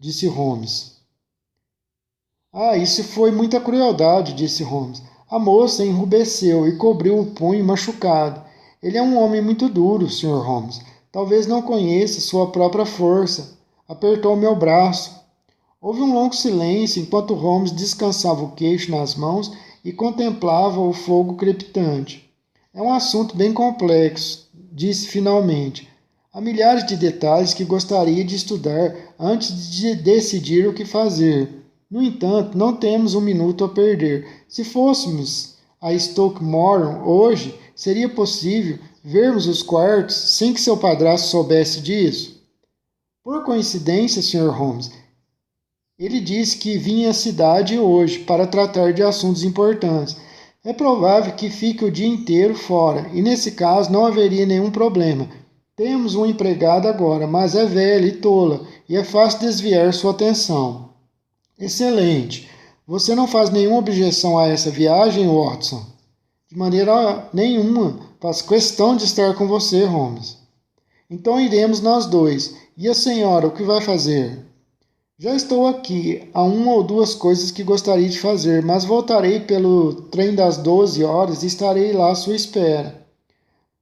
disse Holmes. Isso foi muita crueldade, disse Holmes. A moça enrubesceu e cobriu o punho machucado. Ele é um homem muito duro, Sr. Holmes. Talvez não conheça sua própria força. Apertou meu braço. Houve um longo silêncio enquanto Holmes descansava o queixo nas mãos e contemplava o fogo crepitante. É um assunto bem complexo, disse finalmente. Há milhares de detalhes que gostaria de estudar antes de decidir o que fazer. No entanto, não temos um minuto a perder. Se fôssemos a Stoke Moran hoje, seria possível vermos os quartos sem que seu padrasto soubesse disso? Por coincidência, Sr. Holmes, ele disse que vinha à cidade hoje para tratar de assuntos importantes. É provável que fique o dia inteiro fora, e nesse caso não haveria nenhum problema. Temos uma empregada agora, mas é velha e tola, e é fácil desviar sua atenção. Excelente. Você não faz nenhuma objeção a essa viagem, Watson? De maneira nenhuma. Faço questão de estar com você, Holmes. Então iremos nós dois. E a senhora, o que vai fazer? Já estou aqui. Há 1 ou 2 coisas que gostaria de fazer, mas voltarei pelo trem das 12 horas e estarei lá à sua espera.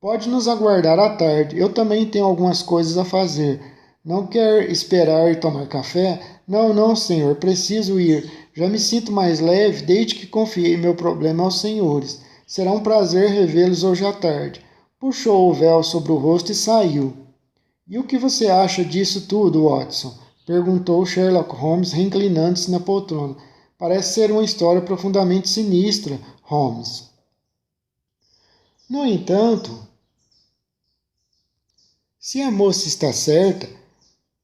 Pode nos aguardar à tarde. Eu também tenho algumas coisas a fazer. Não quer esperar e tomar café? Não, não, senhor. Preciso ir. Já me sinto mais leve desde que confiei meu problema aos senhores. Será um prazer revê-los hoje à tarde. Puxou o véu sobre o rosto e saiu. E o que você acha disso tudo, Watson? Perguntou Sherlock Holmes, reclinando-se na poltrona. Parece ser uma história profundamente sinistra, Holmes. No entanto, se a moça está certa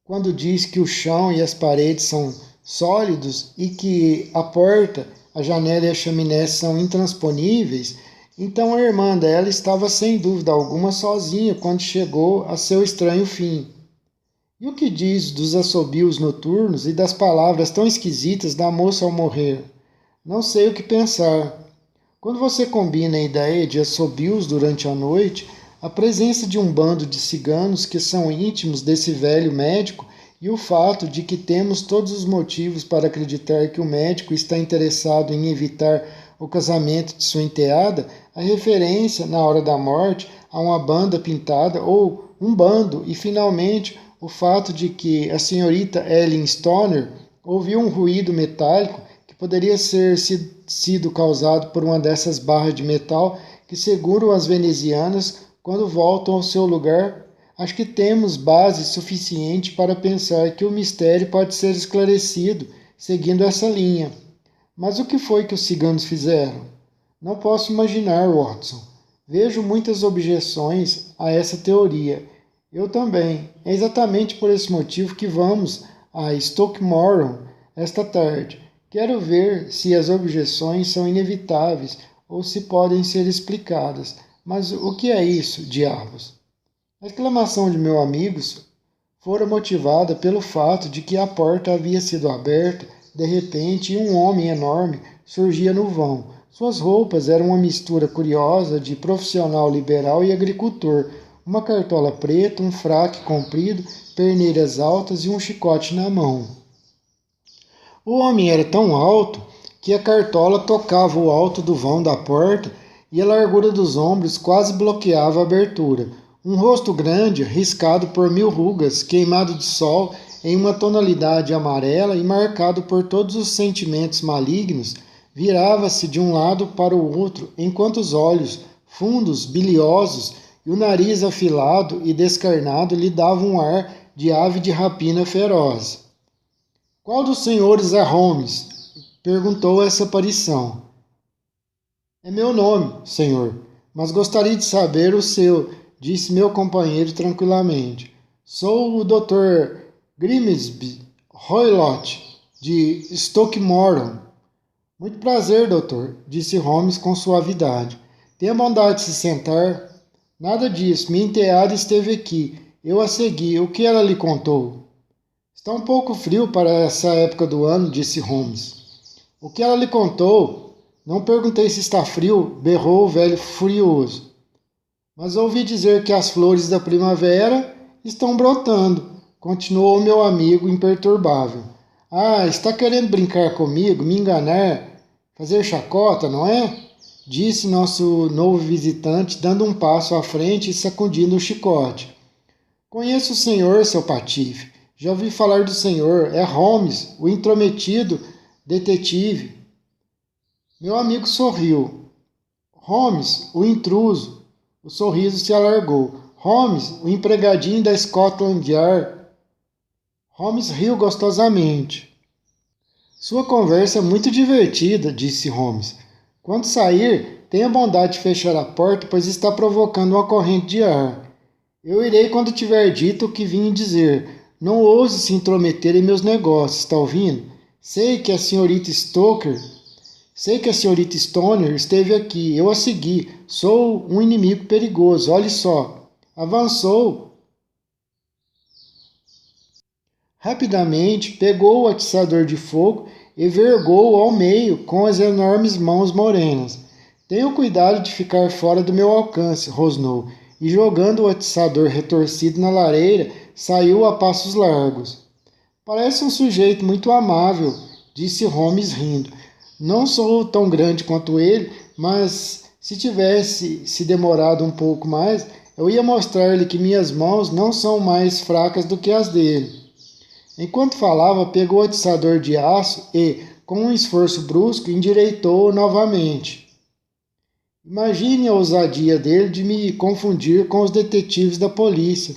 quando diz que o chão e as paredes são sólidos e que a porta, a janela e a chaminé são intransponíveis, então a irmã dela estava sem dúvida alguma sozinha quando chegou a seu estranho fim. E o que diz dos assobios noturnos e das palavras tão esquisitas da moça ao morrer? Não sei o que pensar. Quando você combina a ideia de assobios durante a noite, a presença de um bando de ciganos que são íntimos desse velho médico e o fato de que temos todos os motivos para acreditar que o médico está interessado em evitar o casamento de sua enteada, a referência, na hora da morte, a uma banda pintada ou um bando e, finalmente, o fato de que a senhorita Ellen Stoner ouviu um ruído metálico que poderia ter sido causado por uma dessas barras de metal que seguram as venezianas quando voltam ao seu lugar. Acho que temos base suficiente para pensar que o mistério pode ser esclarecido seguindo essa linha. Mas o que foi que os ciganos fizeram? Não posso imaginar, Watson. Vejo muitas objeções a essa teoria. Eu também. É exatamente por esse motivo que vamos a Stoke Moran esta tarde. Quero ver se as objeções são inevitáveis ou se podem ser explicadas. Mas o que é isso, diabos? A exclamação de meu amigo fora motivada pelo fato de que a porta havia sido aberta de repente e um homem enorme surgia no vão, Suas roupas eram uma mistura curiosa de profissional liberal e agricultor, uma cartola preta, um fraque comprido, perneiras altas e um chicote na mão. O homem era tão alto que a cartola tocava o alto do vão da porta e a largura dos ombros quase bloqueava a abertura. Um rosto grande, riscado por 1000 rugas, queimado de sol em uma tonalidade amarela e marcado por todos os sentimentos malignos, virava-se de um lado para o outro, enquanto os olhos, fundos, biliosos, e o nariz afilado e descarnado lhe davam um ar de ave de rapina feroz. Qual dos senhores é Holmes? Perguntou essa aparição. É meu nome, senhor, mas gostaria de saber o seu, disse meu companheiro tranquilamente. Sou o Dr. Grimsby Roylott, de Stockmorton. Muito prazer, doutor, disse Holmes com suavidade. Tenha bondade de se sentar. Nada disso, minha enteada esteve aqui. Eu a segui. O que ela lhe contou? Está um pouco frio para essa época do ano, disse Holmes. O que ela lhe contou? Não perguntei se está frio, berrou o velho furioso. Mas ouvi dizer que as flores da primavera estão brotando, continuou meu amigo imperturbável. Ah, está querendo brincar comigo, me enganar, fazer chacota, não é? Disse nosso novo visitante, dando um passo à frente e sacudindo o chicote. Conheço o senhor, seu patife. Já ouvi falar do senhor. É Holmes, o intrometido detetive. Meu amigo sorriu. Holmes, o intruso. O sorriso se alargou. Holmes, o empregadinho da Scotland Yard. Holmes riu gostosamente. Sua conversa é muito divertida, disse Holmes. Quando sair, tenha bondade de fechar a porta, pois está provocando uma corrente de ar. Eu irei quando tiver dito o que vim dizer. Não ouse se intrometer em meus negócios, está ouvindo? Sei que a senhorita Stoner esteve aqui. Eu a segui. Sou um inimigo perigoso. Olhe só. Avançou. Rapidamente pegou o atiçador de fogo e vergou-o ao meio com as enormes mãos morenas. Tenha cuidado de ficar fora do meu alcance, rosnou, e jogando o atiçador retorcido na lareira, saiu a passos largos. Parece um sujeito muito amável, disse Holmes rindo. Não sou tão grande quanto ele, mas se tivesse se demorado um pouco mais, eu ia mostrar-lhe que minhas mãos não são mais fracas do que as dele. Enquanto falava, pegou o atiçador de aço e, com um esforço brusco, endireitou-o novamente. Imagine a ousadia dele de me confundir com os detetives da polícia.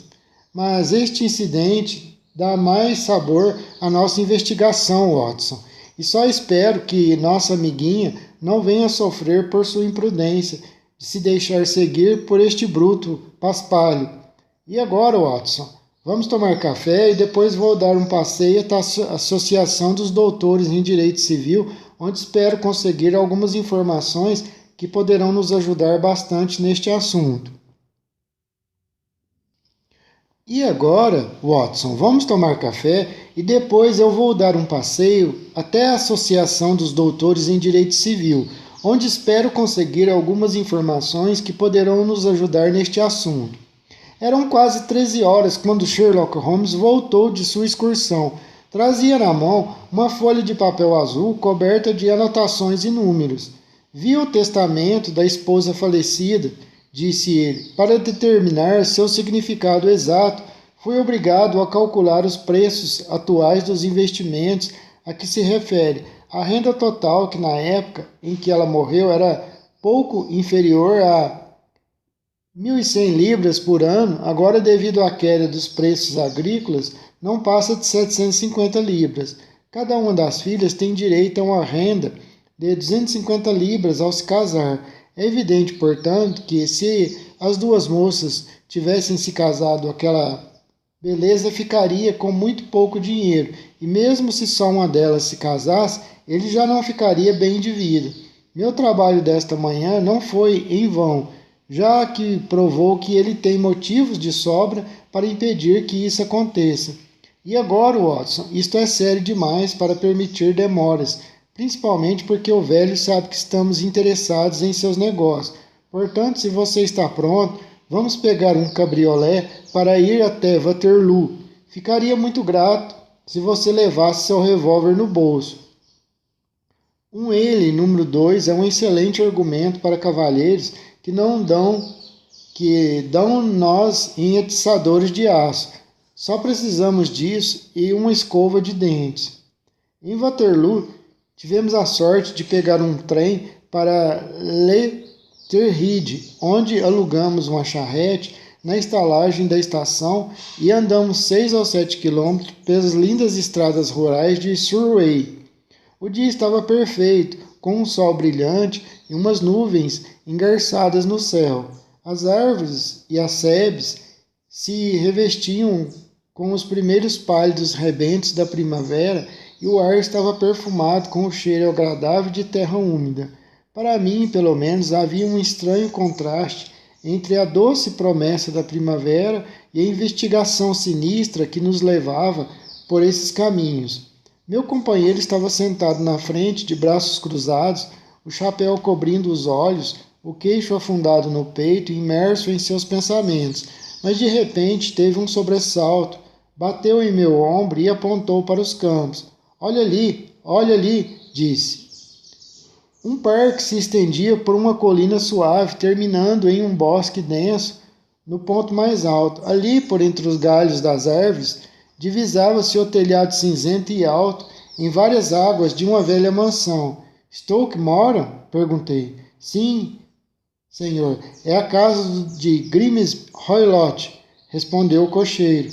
Mas este incidente dá mais sabor à nossa investigação, Watson. E só espero que nossa amiguinha não venha sofrer por sua imprudência de se deixar seguir por este bruto paspalho. E agora, Watson, vamos tomar café e depois vou dar um passeio até a Associação dos Doutores em Direito Civil, onde espero conseguir algumas informações que poderão nos ajudar bastante neste assunto. E agora, Watson, vamos tomar café e depois eu vou dar um passeio até a Associação dos Doutores em Direito Civil, onde espero conseguir algumas informações que poderão nos ajudar neste assunto. Eram quase 13 horas quando Sherlock Holmes voltou de sua excursão. Trazia na mão uma folha de papel azul coberta de anotações e números. Vi o testamento da esposa falecida, disse ele. Para determinar seu significado exato, fui obrigado a calcular os preços atuais dos investimentos a que se refere. A renda total, que na época em que ela morreu era pouco inferior a 1.100 libras por ano, agora devido à queda dos preços agrícolas, não passa de 750 libras. Cada uma das filhas tem direito a uma renda de 250 libras ao se casar. É evidente, portanto, que se as duas moças tivessem se casado, aquela beleza ficaria com muito pouco dinheiro, e mesmo se só uma delas se casasse, ele já não ficaria bem de vida. Meu trabalho desta manhã não foi em vão, já que provou que ele tem motivos de sobra para impedir que isso aconteça. E agora, Watson, isto é sério demais para permitir demoras. principalmente porque o velho sabe que estamos interessados em seus negócios. Portanto, se você está pronto, vamos pegar um cabriolé para ir até Waterloo. Ficaria muito grato se você levasse seu revólver no bolso. Ele, número 2, é um excelente argumento para cavalheiros que dão nós em atiçadores de aço. Só precisamos disso e uma escova de dentes. Em Waterloo, tivemos a sorte de pegar um trem para Leatherhead, onde alugamos uma charrete na estalagem da estação e andamos 6 ou 7 quilômetros pelas lindas estradas rurais de Surrey. O dia estava perfeito, com um sol brilhante e umas nuvens engarçadas no céu. As árvores e as sebes se revestiam com os primeiros pálidos rebentos da primavera e o ar estava perfumado com o cheiro agradável de terra úmida. Para mim, pelo menos, havia um estranho contraste entre a doce promessa da primavera e a investigação sinistra que nos levava por esses caminhos. Meu companheiro estava sentado na frente, de braços cruzados, o chapéu cobrindo os olhos, o queixo afundado no peito, imerso em seus pensamentos. Mas de repente teve um sobressalto, bateu em meu ombro e apontou para os campos. Olha ali, disse. Um parque se estendia por uma colina suave, terminando em um bosque denso no ponto mais alto. Ali, por entre os galhos das árvores, divisava-se o telhado cinzento e alto, em várias águas de uma velha mansão. Stoke mora? Perguntei. Sim, senhor, é a casa de Grimes Roylott, respondeu o cocheiro.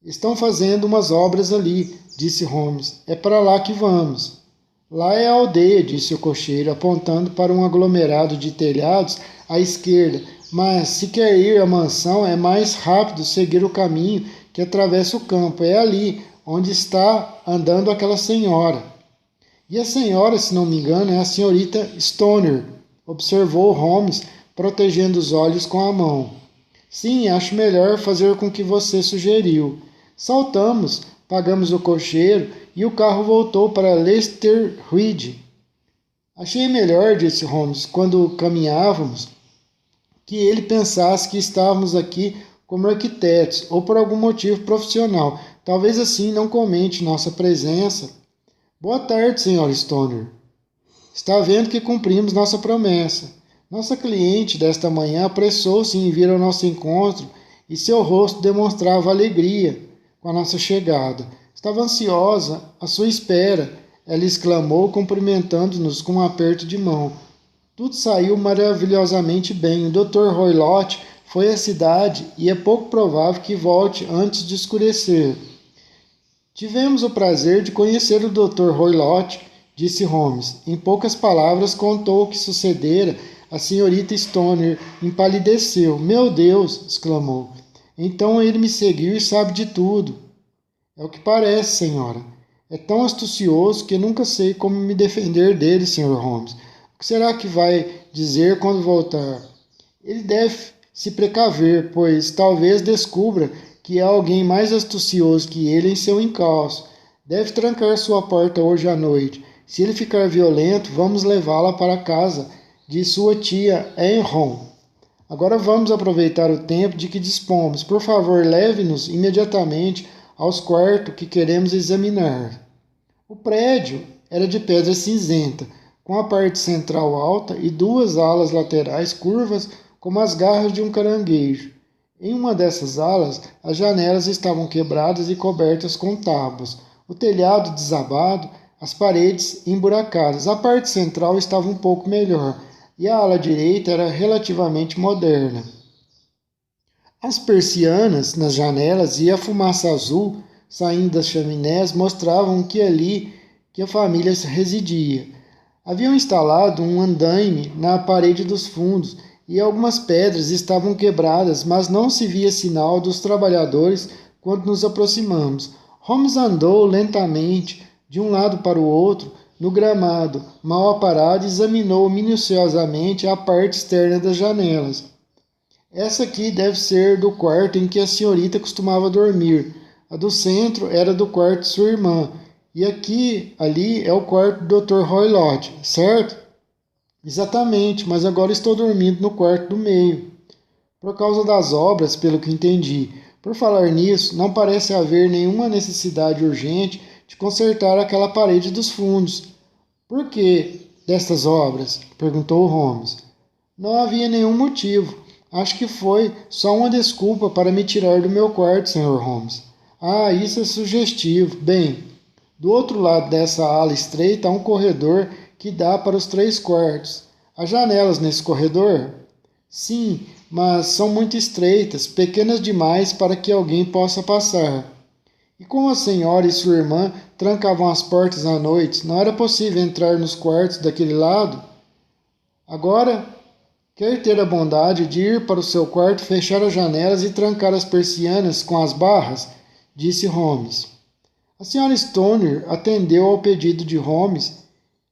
Estão fazendo umas obras ali, disse Holmes. É para lá que vamos. Lá é a aldeia, disse o cocheiro, apontando para um aglomerado de telhados à esquerda. Mas se quer ir à mansão, é mais rápido seguir o caminho que atravessa o campo. É ali onde está andando aquela senhora. E a senhora, se não me engano, é a senhorita Stoner, observou Holmes, protegendo os olhos com a mão. Sim, acho melhor fazer com o que você sugeriu. Saltamos, pagamos o cocheiro e o carro voltou para Leatherhead. Achei melhor, disse Holmes, quando caminhávamos, que ele pensasse que estávamos aqui como arquitetos ou por algum motivo profissional. Talvez assim não comente nossa presença. Boa tarde, Sr. Stoner. Está vendo que cumprimos nossa promessa. Nossa cliente desta manhã apressou-se em vir ao nosso encontro e seu rosto demonstrava alegria com a nossa chegada. Estava ansiosa à sua espera, ela exclamou, cumprimentando-nos com um aperto de mão. Tudo saiu maravilhosamente bem. O Dr. Roylott foi à cidade e é pouco provável que volte antes de escurecer. Tivemos o prazer de conhecer o Dr. Roylott, disse Holmes. Em poucas palavras contou o que sucedera. A senhorita Stoner empalideceu. Meu Deus! Exclamou. Então ele me seguiu e sabe de tudo. É o que parece, senhora. É tão astucioso que nunca sei como me defender dele, Sr. Holmes. O que será que vai dizer quando voltar? Ele deve se precaver, pois talvez descubra que há alguém mais astucioso que ele em seu encalço. Deve trancar sua porta hoje à noite. Se ele ficar violento, vamos levá-la para a casa de sua tia Enron. Agora vamos aproveitar o tempo de que dispomos. Por favor, leve-nos imediatamente aos quartos que queremos examinar. O prédio era de pedra cinzenta, com a parte central alta e duas alas laterais curvas como as garras de um caranguejo. Em uma dessas alas, as janelas estavam quebradas e cobertas com tábuas, o telhado desabado, as paredes emburacadas. A parte central estava um pouco melhor, e a ala direita era relativamente moderna. As persianas nas janelas e a fumaça azul saindo das chaminés mostravam que a família residia. Haviam instalado um andaime na parede dos fundos e algumas pedras estavam quebradas, mas não se via sinal dos trabalhadores quando nos aproximamos. Holmes andou lentamente de um lado para o outro, no gramado, mal aparado, examinou minuciosamente a parte externa das janelas. Essa aqui deve ser do quarto em que a senhorita costumava dormir. A do centro era do quarto de sua irmã, E ali é o quarto do Dr. Roylott, certo? Exatamente, mas agora estou dormindo no quarto do meio. Por causa das obras, pelo que entendi. Por falar nisso, não parece haver nenhuma necessidade urgente de consertar aquela parede dos fundos. Por que destas obras? Perguntou Holmes. Não havia nenhum motivo. Acho que foi só uma desculpa para me tirar do meu quarto, Sr. Holmes. Ah, isso é sugestivo. Bem, do outro lado dessa ala estreita há um corredor que dá para os 3 quartos. Há janelas nesse corredor? Sim, mas são muito estreitas, pequenas demais para que alguém possa passar. E como a senhora e sua irmã trancavam as portas à noite, não era possível entrar nos quartos daquele lado? Agora, quer ter a bondade de ir para o seu quarto, fechar as janelas e trancar as persianas com as barras? Disse Holmes. A senhora Stoner atendeu ao pedido de Holmes.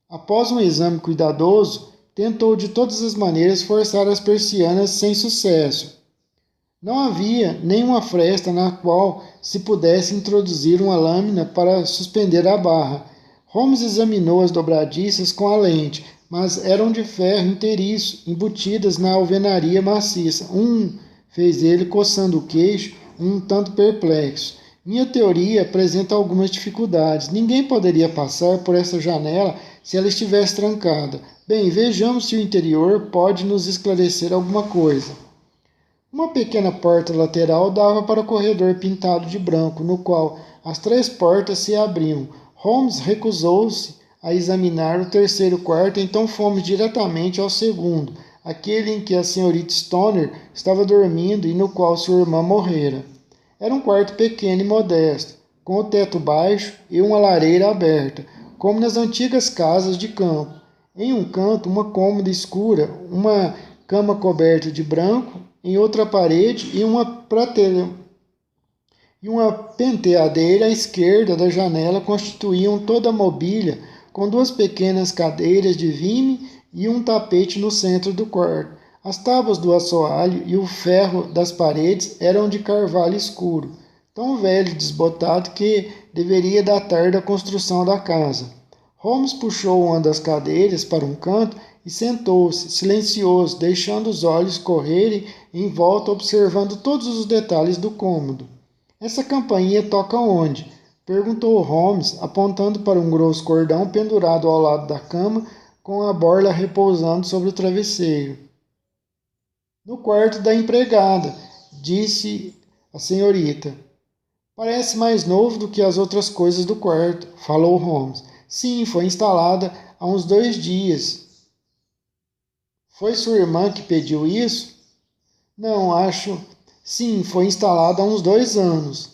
Após um exame cuidadoso, tentou de todas as maneiras forçar as persianas sem sucesso. Não havia nenhuma fresta na qual se pudesse introduzir uma lâmina para suspender a barra. Holmes examinou as dobradiças com a lente, mas eram de ferro inteiriço, embutidas na alvenaria maciça. Fez ele, coçando o queixo, um tanto perplexo. Minha teoria apresenta algumas dificuldades. Ninguém poderia passar por essa janela se ela estivesse trancada. Bem, vejamos se o interior pode nos esclarecer alguma coisa. Uma pequena porta lateral dava para o corredor pintado de branco, no qual as 3 portas se abriam. Holmes recusou-se a examinar o terceiro quarto, então fomos diretamente ao segundo, aquele em que a senhorita Stoner estava dormindo e no qual sua irmã morrera. Era um quarto pequeno e modesto, com o teto baixo e uma lareira aberta, como nas antigas casas de campo. Em um canto, uma cômoda escura, uma cama coberta de branco, em outra parede e uma penteadeira à esquerda da janela constituíam toda a mobília, com 2 pequenas cadeiras de vime e um tapete no centro do quarto. As tábuas do assoalho e o ferro das paredes eram de carvalho escuro, tão velho e desbotado que deveria datar da construção da casa. Holmes puxou uma das cadeiras para um canto e sentou-se, silencioso, deixando os olhos correrem em volta, observando todos os detalhes do cômodo. Essa campainha toca onde? Perguntou Holmes, apontando para um grosso cordão pendurado ao lado da cama, com a borla repousando sobre o travesseiro. No quarto da empregada, disse a senhorita. Parece mais novo do que as outras coisas do quarto, falou Holmes. Sim, foi instalada há uns 2 dias. Foi sua irmã que pediu isso? Não, acho. Sim, foi instalada há uns 2 anos.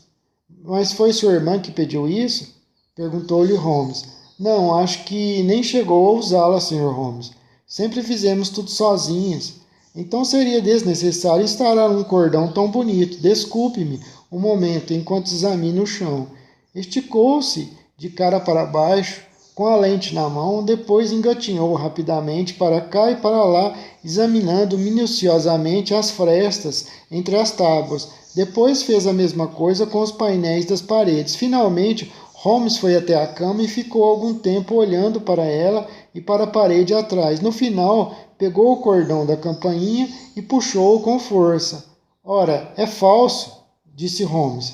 Mas foi sua irmã que pediu isso? Perguntou-lhe Holmes. Não, acho que nem chegou a usá-la, Sr. Holmes. Sempre fizemos tudo sozinhas. Então seria desnecessário instalar um cordão tão bonito. Desculpe-me um momento enquanto examino o chão. Esticou-se de cara para baixo, com a lente na mão, depois engatinhou rapidamente para cá e para lá, examinando minuciosamente as frestas entre as tábuas. Depois fez a mesma coisa com os painéis das paredes. Finalmente, Holmes foi até a cama e ficou algum tempo olhando para ela e para a parede atrás. No final, pegou o cordão da campainha e puxou-o com força. Ora, é falso, disse Holmes.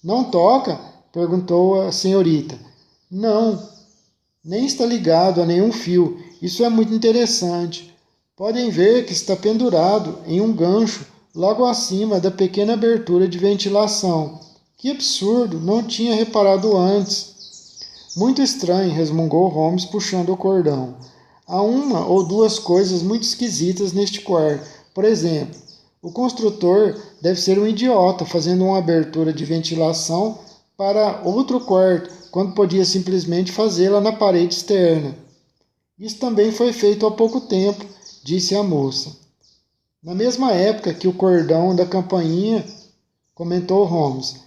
Não toca? Perguntou a senhorita. Não, nem está ligado a nenhum fio. Isso é muito interessante. Podem ver que está pendurado em um gancho logo acima da pequena abertura de ventilação. Que absurdo! Não tinha reparado antes. Muito estranho, resmungou Holmes puxando o cordão. Há uma ou 2 coisas muito esquisitas neste quarto. Por exemplo, o construtor deve ser um idiota fazendo uma abertura de ventilação para outro quarto, quando podia simplesmente fazê-la na parede externa. Isso também foi feito há pouco tempo, disse a moça. Na mesma época que o cordão da campainha, comentou Holmes.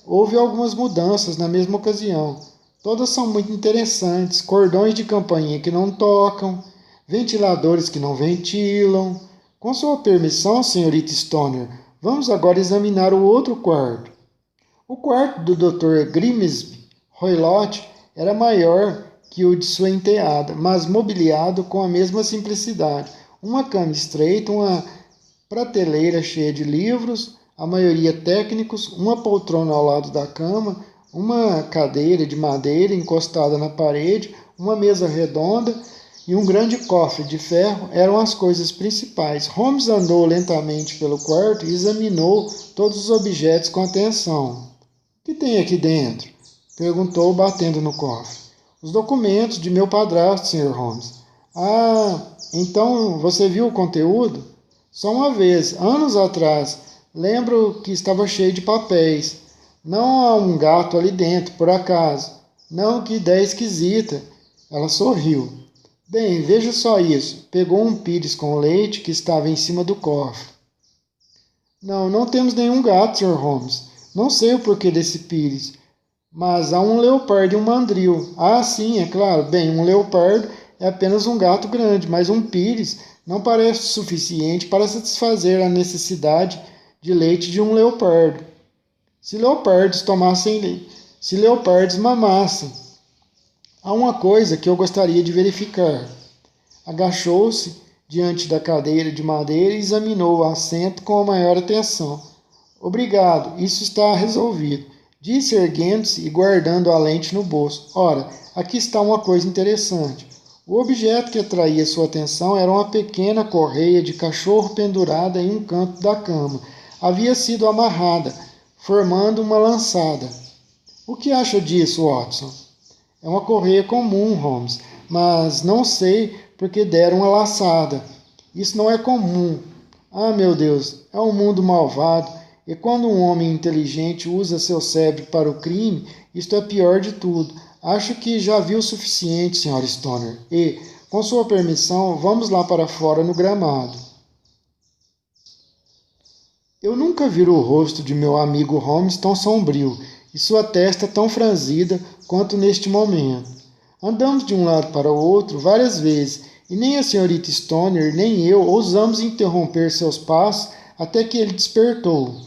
Houve algumas mudanças na mesma ocasião. Todas são muito interessantes. Cordões de campainha que não tocam, ventiladores que não ventilam. Com sua permissão, senhorita Stoner, vamos agora examinar o outro quarto. O quarto do Dr. Grimsby. Roylott era maior que o de sua enteada, mas mobiliado com a mesma simplicidade. Uma cama estreita, uma prateleira cheia de livros, a maioria técnicos, uma poltrona ao lado da cama, uma cadeira de madeira encostada na parede, uma mesa redonda e um grande cofre de ferro eram as coisas principais. Holmes andou lentamente pelo quarto e examinou todos os objetos com atenção. O que tem aqui dentro? Perguntou, batendo no cofre. Os documentos de meu padrasto, Sr. Holmes. Ah, então você viu o conteúdo? Só uma vez, anos atrás. Lembro que estava cheio de papéis. Não há um gato ali dentro, por acaso. Não, que ideia esquisita. Ela sorriu. Bem, veja só isso. Pegou um pires com leite que estava em cima do cofre. Não, não temos nenhum gato, Sr. Holmes. Não sei o porquê desse pires. Mas há um leopardo e um mandril. Ah, sim, é claro. Bem, um leopardo é apenas um gato grande, mas um pires não parece suficiente para satisfazer a necessidade de leite de um leopardo. Se leopardos tomassem leite, se leopardos mamassem. Há uma coisa que eu gostaria de verificar. Agachou-se diante da cadeira de madeira e examinou o assento com a maior atenção. Obrigado, isso está resolvido. Disse erguendo-se e guardando a lente no bolso. Ora, aqui está uma coisa interessante. O objeto que atraía sua atenção era uma pequena correia de cachorro pendurada em um canto da cama. Havia sido amarrada, formando uma lançada. O que acha disso, Watson? É uma correia comum, Holmes, mas não sei por que deram uma laçada. Isso não é comum. Ah, meu Deus, é um mundo malvado. E quando um homem inteligente usa seu cérebro para o crime, isto é pior de tudo. Acho que já vi o suficiente, Sr. Stoner. E, com sua permissão, vamos lá para fora no gramado. Eu nunca vi o rosto de meu amigo Holmes tão sombrio e sua testa tão franzida quanto neste momento. Andamos de um lado para o outro várias vezes e nem a senhorita Stoner nem eu ousamos interromper seus passos até que ele despertou.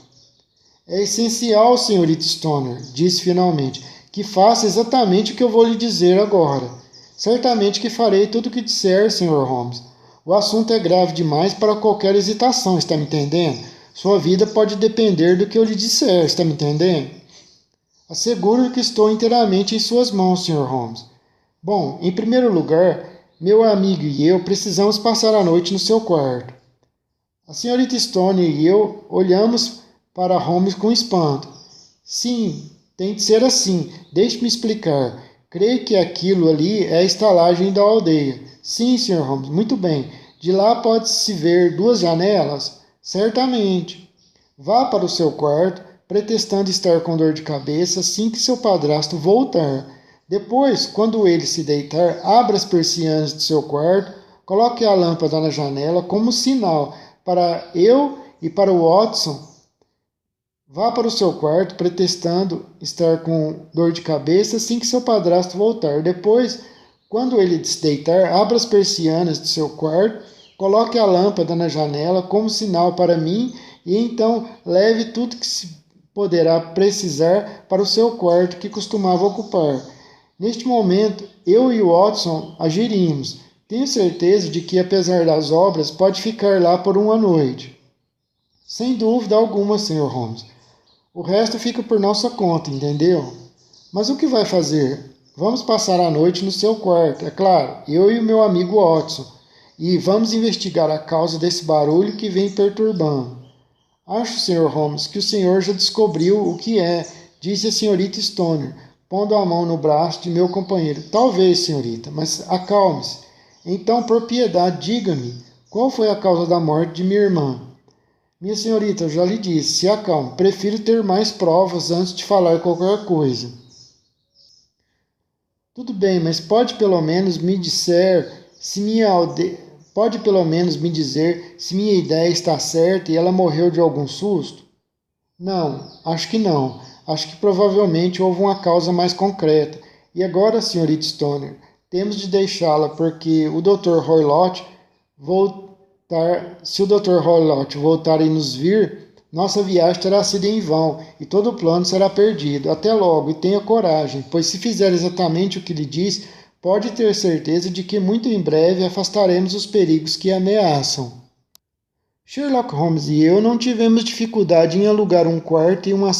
É essencial, senhorita Stoner, disse finalmente, que faça exatamente o que eu vou lhe dizer agora. Certamente que farei tudo o que disser, Sr. Holmes. O assunto é grave demais para qualquer hesitação, está me entendendo? Sua vida pode depender do que eu lhe disser, está me entendendo? Asseguro que estou inteiramente em suas mãos, Sr. Holmes. Bom, em primeiro lugar, meu amigo e eu precisamos passar a noite no seu quarto. A senhorita Stoner e eu olhamos para Holmes com espanto. Sim, tem de ser assim. Deixe-me explicar. Creio que aquilo ali é a estalagem da aldeia. Sim, Sr. Holmes, muito bem. De lá pode-se ver duas janelas? Certamente. Vá para o seu quarto, pretextando estar com dor de cabeça assim que seu padrasto voltar. Depois, quando ele se deitar, abra as persianas de seu quarto, coloque a lâmpada na janela como sinal para eu e para o Watson. Vá para o seu quarto, pretextando estar com dor de cabeça assim que seu padrasto voltar. Depois, quando ele se deitar, abra as persianas de seu quarto, coloque a lâmpada na janela como sinal para mim e então leve tudo que se poderá precisar para o seu quarto que costumava ocupar. Neste momento, eu e o Watson agiríamos. Tenho certeza de que, apesar das obras, pode ficar lá por uma noite. Sem dúvida alguma, Sr. Holmes. O resto fica por nossa conta, entendeu? Mas o que vai fazer? Vamos passar a noite no seu quarto, é claro, eu e o meu amigo Watson, e vamos investigar a causa desse barulho que vem perturbando. Acho, Sr. Holmes, que o senhor já descobriu o que é, disse a senhorita Stoner, pondo a mão no braço de meu companheiro. Talvez, senhorita, mas acalme-se. Então, por piedade, diga-me, qual foi a causa da morte de minha irmã? Minha senhorita, eu já lhe disse, se acalme. Prefiro ter mais provas antes de falar qualquer coisa. Tudo bem, mas pode pelo menos me dizer se minha ideia está certa e ela morreu de algum susto? Não, acho que não. Acho que provavelmente houve uma causa mais concreta. E agora, senhorita Stoner, temos de deixá-la porque o Dr. Roylott se o Dr. Roylott voltar e nos vir, Nossa viagem terá sido em vão, e todo o plano será perdido. Até logo, e tenha coragem, pois se fizer exatamente o que lhe diz, pode ter certeza de que muito em breve afastaremos os perigos que a ameaçam. Sherlock Holmes e eu não tivemos dificuldade em alugar um quarto e uma